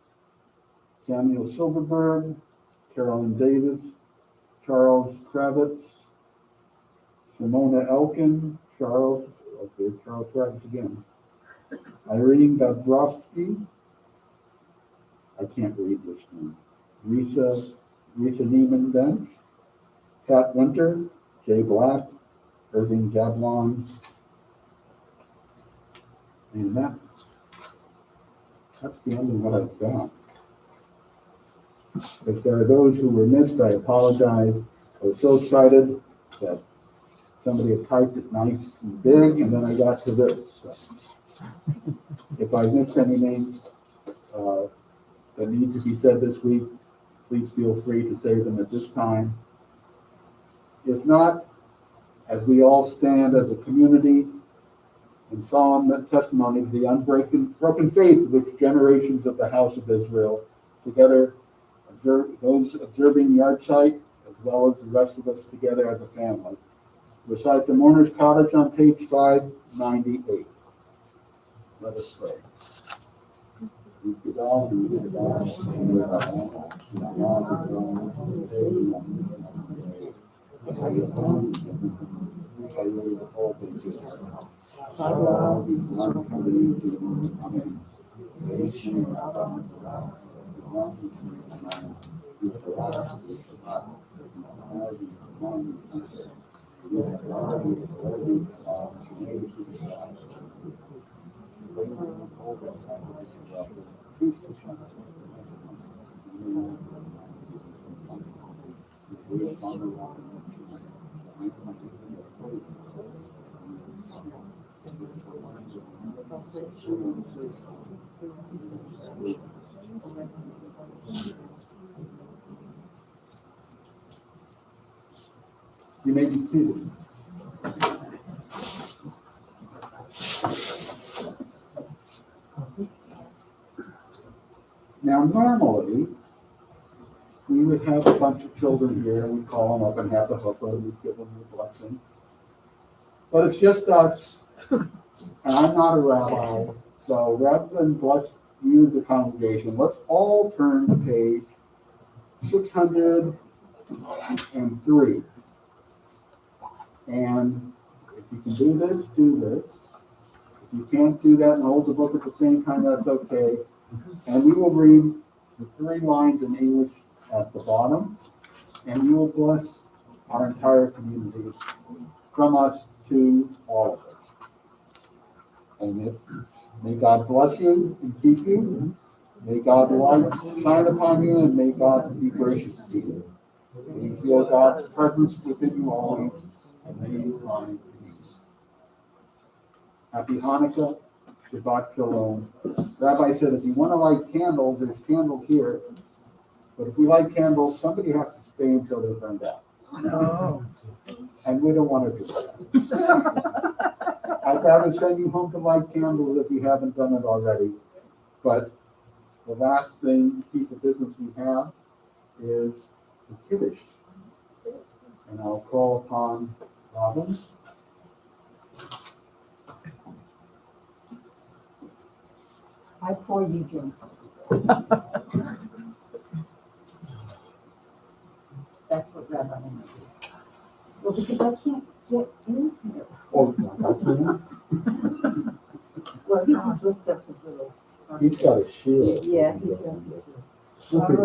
Samuel Silverberg, Carolyn Davis, Charles Kravitz, Simona Elkin, Charles Kravitz again, Irene Gabrovsky, I can't read this name, Risa Neiman Benz, Pat Winter, Jay Black, Irving Gablon, and that's the end of what I've got. If there are those who were missed, I apologize. I was so excited that somebody had typed it nice and big, and then I got to this. So, if I missed any names that need to be said this week, please feel free to say them at this time. If not, as we all stand as a community in solemn testimony to the broken faith of which generations of the house of Israel together those observing yard site, as well as the rest of us together as a family. Recite the mourner's cottage on page 598. Let us pray. You may be seated. Now, normally, we would have a bunch of children here, we'd call them up and have the chuppah, we'd give them the blessing. But it's just us, and I'm not a rabbi, so rather than bless you, the congregation, let's all turn to page 603. And if you can do this, do this. If you can't do that and hold the book at the same time, that's okay. And we will read the 3 lines in English at the bottom, and we will bless our entire community from us to all of us. And may God bless you and keep you. May God's light shine upon you, and may God be gracious to you. May you feel God's presence within you always, and may you find peace. Happy Hanukkah, Shabbat Shalom. Rabbi said, if you want to light candles, there's candles here. But if we light candles, somebody has to stay until they're burned out. Oh. And we don't want to do that. I'd rather send you home to light candles if you haven't done it already. But the last piece of business we have is the Kiddush. And I'll call upon Robyn. I pour you drink. That's what Rabbi did. Well, because I can't get in here. Oh, that's him. Well, he just lifts up his little. He's got a shield. Yeah, he's got. Look at him.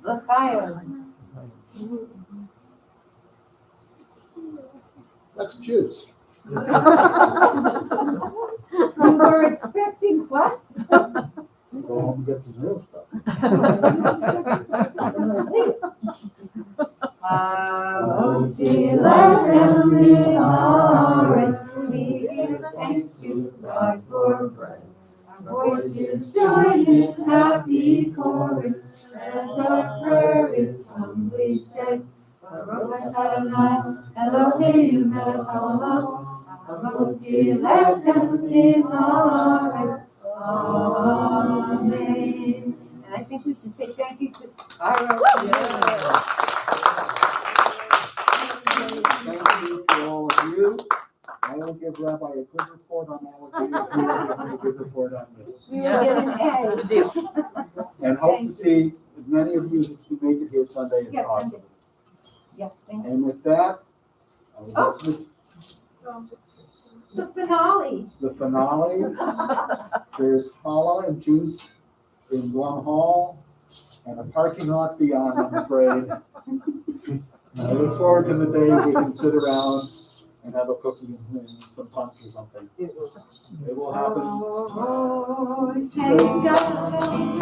The fire. That's juice. You were expecting what? Go home and get some real stuff. We give thanks to God for bread. Our voices join in happy chorus as our prayer is humbly said. Baruch Adonai Eloheinu melech haolam, hamotzi lechem min haaretz. Amen. And I think we should say thank you to Ira. Thank you to all of you. I will give Rabbi a good report on all of you. You will give me a good report on this. Yes, it's a deal. And hope to see as many of you who make it here Sunday as Yes, possible. Yeah, thank you. And with that, Oh. The finale. The finale, there's challah and juice in one hall and a parking lot beyond, I'm afraid. I look forward to the day we can sit around and have a cookie and some punch or something. It will happen. Oh, say God.